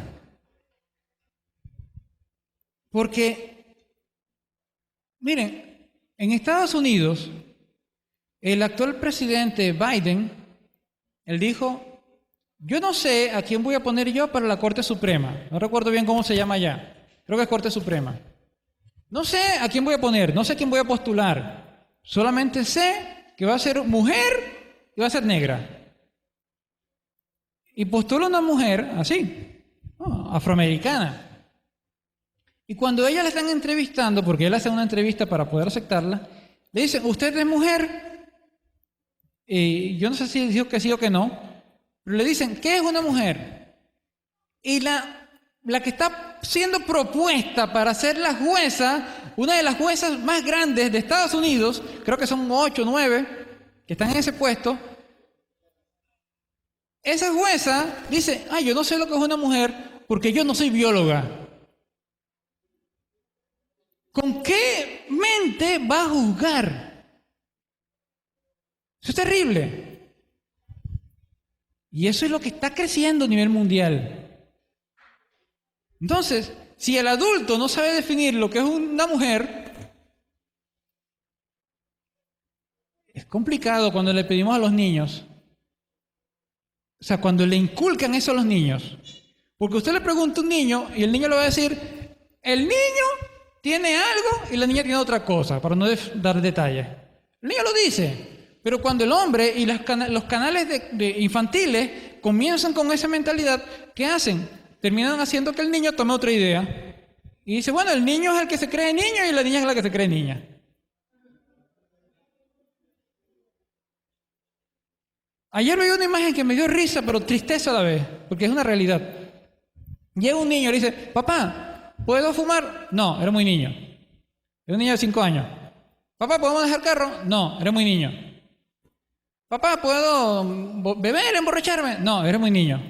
porque, miren, en Estados Unidos, el actual presidente Biden, él dijo, Yo no sé a quién voy a poner yo para la Corte Suprema. No recuerdo bien cómo se llama allá. Creo que es Corte Suprema. No sé a quién voy a poner, no sé a quién voy a postular. Solamente sé que va a ser mujer y va a ser negra. Y postulo una mujer así, ¿no? Afroamericana. Y cuando ella la están entrevistando, porque él hace una entrevista para poder aceptarla, le dicen, ¿usted es mujer? Y yo no sé si dijo que sí o que no, pero le dicen, ¿qué es una mujer? Y la que está siendo propuesta para ser la jueza, una de las juezas más grandes de Estados Unidos, creo que son 8 o 9 que están en ese puesto, esa jueza dice, yo no sé lo que es una mujer porque yo no soy bióloga. ¿Con qué mente va a juzgar? Eso es terrible. Y eso es lo que está creciendo a nivel mundial. Entonces, si el adulto no sabe definir lo que es una mujer, es complicado cuando le pedimos a los niños. O sea, cuando le inculcan eso a los niños. Porque usted le pregunta a un niño y el niño le va a decir, el niño tiene algo y la niña tiene otra cosa, para no dar detalles. El niño lo dice, pero cuando el hombre y los canales infantiles comienzan con esa mentalidad, ¿qué hacen? Terminan haciendo que el niño tome otra idea. Y dice, bueno, el niño es el que se cree niño y la niña es la que se cree niña. Ayer vi una imagen que me dio risa, pero tristeza a la vez, porque es una realidad. Llega un niño y le dice, papá, ¿puedo fumar? No, era muy niño. Era un niño de 5 años. Papá, ¿podemos dejar carro? No, era muy niño. Papá, ¿puedo beber, emborracharme? No, era muy niño.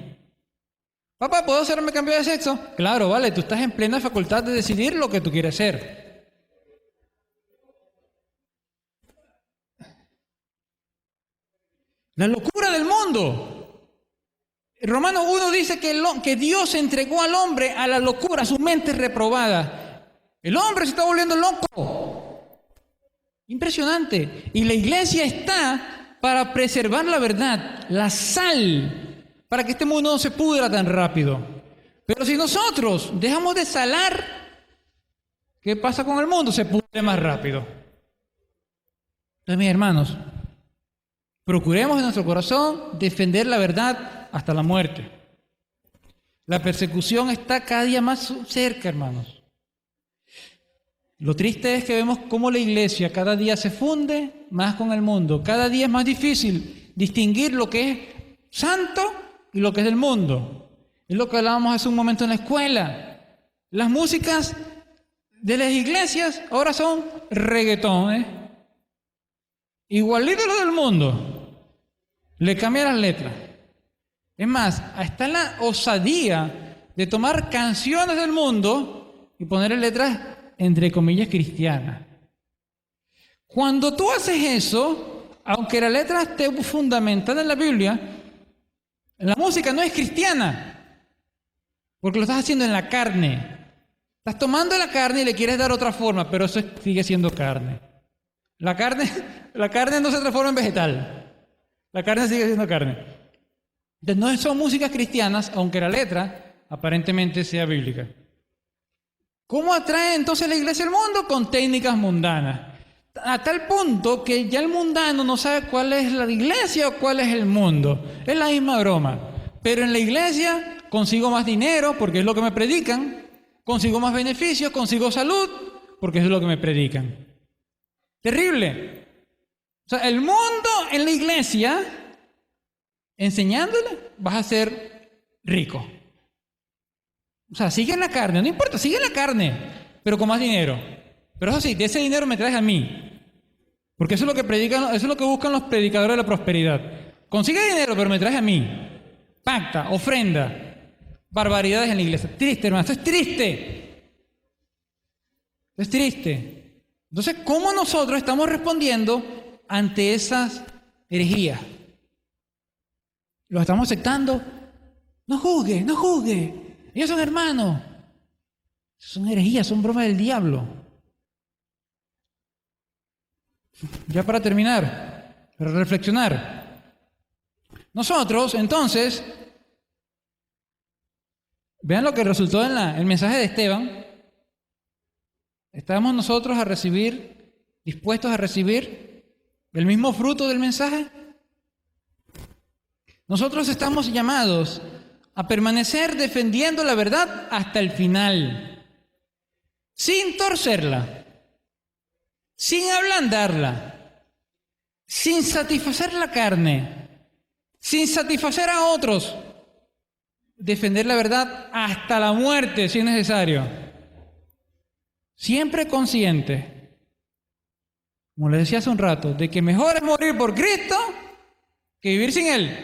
Papá, ¿puedo hacerme cambio de sexo? Claro, vale, tú estás en plena facultad de decidir lo que tú quieres ser. La locura del mundo. Romanos 1 dice que Dios entregó al hombre a la locura, a su mente reprobada. El hombre se está volviendo loco. Impresionante. Y la iglesia está para preservar la verdad, la sal, para que este mundo no se pudra tan rápido. Pero si nosotros dejamos de salar, ¿qué pasa con el mundo? Se pudre más rápido. Entonces, mis hermanos, procuremos en nuestro corazón defender la verdad hasta la muerte. La persecución está cada día más cerca, hermanos. Lo triste es que vemos cómo la iglesia cada día se funde más con el mundo. Cada día es más difícil distinguir lo que es santo y lo que es del mundo. Es lo que hablábamos hace un momento en la escuela. Las músicas de las iglesias ahora son reggaetón, igualito a lo del mundo. Le cambia las letras. Es más, está la osadía de tomar canciones del mundo y ponerle letras entre comillas cristianas. Cuando tú haces eso, aunque la letra esté fundamentada en la Biblia, la música no es cristiana, porque lo estás haciendo en la carne. Estás tomando la carne y le quieres dar otra forma, pero eso sigue siendo carne. La carne no se transforma en vegetal. La carne sigue siendo carne. Entonces, no son músicas cristianas, aunque la letra aparentemente sea bíblica. ¿Cómo atrae entonces la iglesia al mundo? Con técnicas mundanas. A tal punto que ya el mundano no sabe cuál es la iglesia o cuál es el mundo. Es la misma broma. Pero en la iglesia consigo más dinero porque es lo que me predican. Consigo más beneficios, consigo salud porque es lo que me predican. Terrible. O sea, el mundo en la iglesia, enseñándole, vas a ser rico. O sea, sigue en la carne, no importa, sigue en la carne, pero con más dinero. Pero eso sí, de ese dinero me traes a mí. Porque eso es lo que predican, eso es lo que buscan los predicadores de la prosperidad. Consigue dinero, pero me traes a mí. Pacta, ofrenda, barbaridades en la iglesia. Triste, hermano, esto es triste. Es triste. Entonces, ¿cómo nosotros estamos respondiendo ante esas herejías? ¿Lo estamos aceptando? No juzgue, no juzgue. Ellos son hermanos. Son herejías, son bromas del diablo. Ya para terminar, para reflexionar. Nosotros, entonces, Vean lo que resultó en el mensaje de Esteban. ¿Estamos nosotros dispuestos a recibir el mismo fruto del mensaje? Nosotros estamos llamados a permanecer defendiendo la verdad hasta el final, sin torcerla, sin ablandarla, sin satisfacer la carne, sin satisfacer a otros. Defender la verdad hasta la muerte, si es necesario. Siempre consciente, como les decía hace un rato, de que mejor es morir por Cristo que vivir sin Él.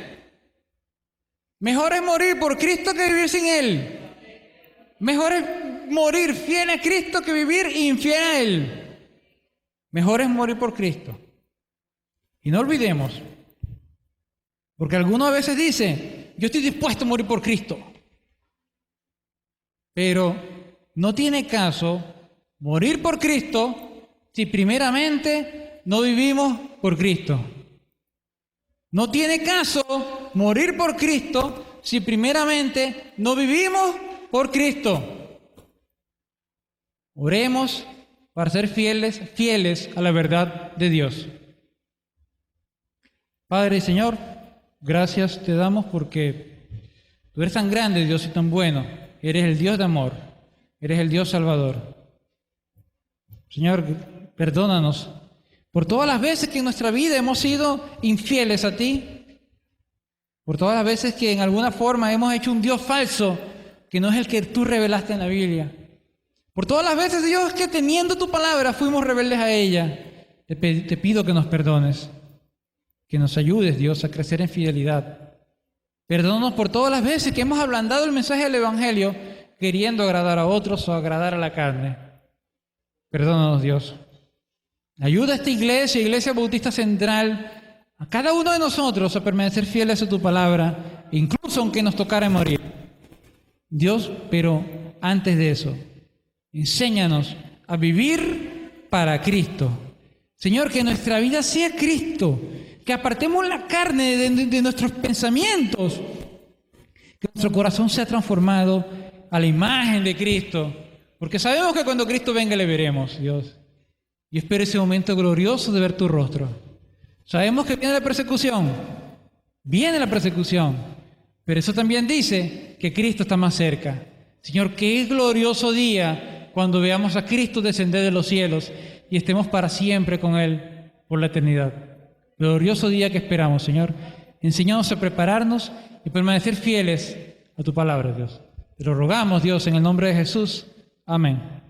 Mejor es morir por Cristo que vivir sin Él. Mejor es morir fiel a Cristo que vivir infiel a Él. Mejor es morir por Cristo. Y no olvidemos, porque algunos a veces dicen, yo estoy dispuesto a morir por Cristo. Pero no tiene caso morir por Cristo si primeramente no vivimos por Cristo. No tiene caso morir por Cristo si primeramente no vivimos por Cristo. Oremos para ser fieles a la verdad de Dios. Padre y Señor, gracias te damos porque tú eres tan grande, Dios, y tan bueno. Eres el Dios de amor, eres el Dios salvador. Señor, perdónanos por todas las veces que en nuestra vida hemos sido infieles a ti, por todas las veces que en alguna forma hemos hecho un Dios falso que no es el que tú revelaste en la Biblia, por todas las veces, Dios, que teniendo tu palabra fuimos rebeldes a ella. Te pido que nos perdones, que nos ayudes, Dios, a crecer en fidelidad. Perdónanos por todas las veces que hemos ablandado el mensaje del Evangelio queriendo agradar a otros o agradar a la carne. Perdónanos, Dios. Ayuda a esta Iglesia Bautista Central, a cada uno de nosotros a permanecer fieles a tu palabra, incluso aunque nos tocara morir. Dios, pero antes de eso, enséñanos a vivir para Cristo. Señor, que nuestra vida sea Cristo, que apartemos la carne de nuestros pensamientos, que nuestro corazón sea transformado a la imagen de Cristo, porque sabemos que cuando Cristo venga le veremos, Dios. Yo espero ese momento glorioso de ver tu rostro. Sabemos que viene la persecución, pero eso también dice que Cristo está más cerca. Señor, qué glorioso día cuando veamos a Cristo descender de los cielos y estemos para siempre con Él por la eternidad. Glorioso día que esperamos, Señor. Enséñanos a prepararnos y permanecer fieles a tu palabra, Dios. Te lo rogamos, Dios, en el nombre de Jesús. Amén.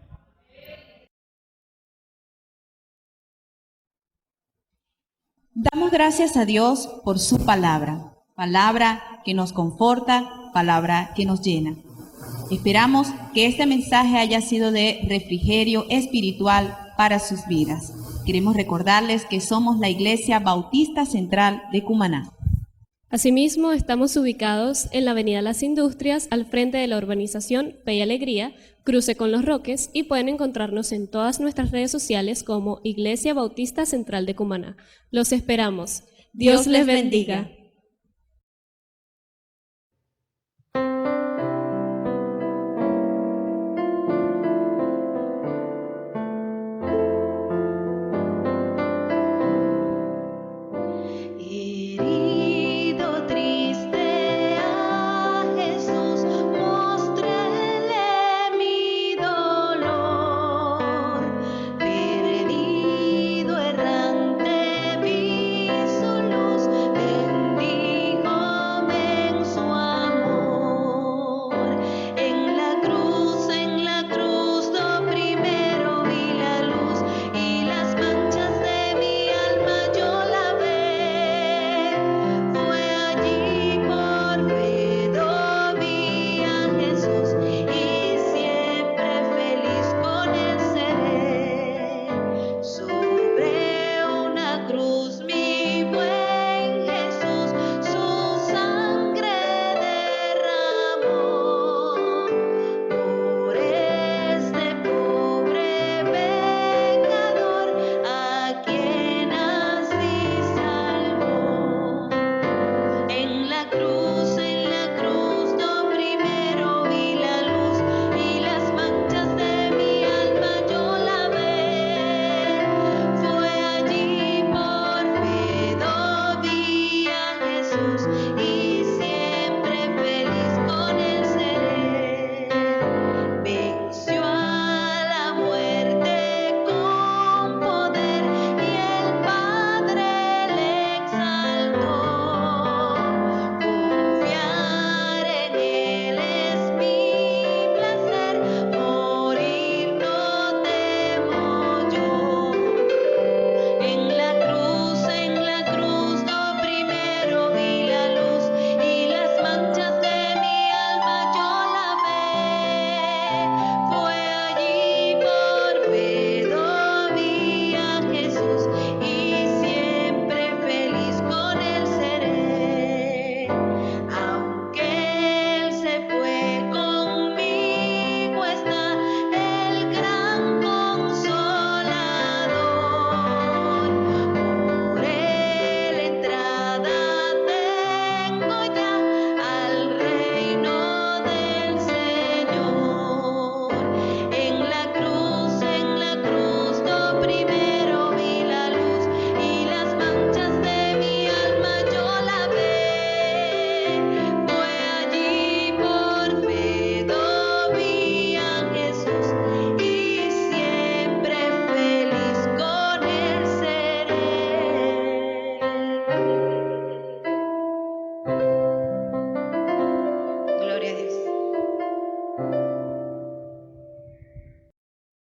Damos gracias a Dios por su palabra, palabra que nos conforta, palabra que nos llena. Esperamos que este mensaje haya sido de refrigerio espiritual para sus vidas. Queremos recordarles que somos la Iglesia Bautista Central de Cumaná. Asimismo, estamos ubicados en la Avenida Las Industrias, al frente de la urbanización Fe y Alegría, cruce con Los Roques, y pueden encontrarnos en todas nuestras redes sociales como Iglesia Bautista Central de Cumaná. Los esperamos. Dios les bendiga.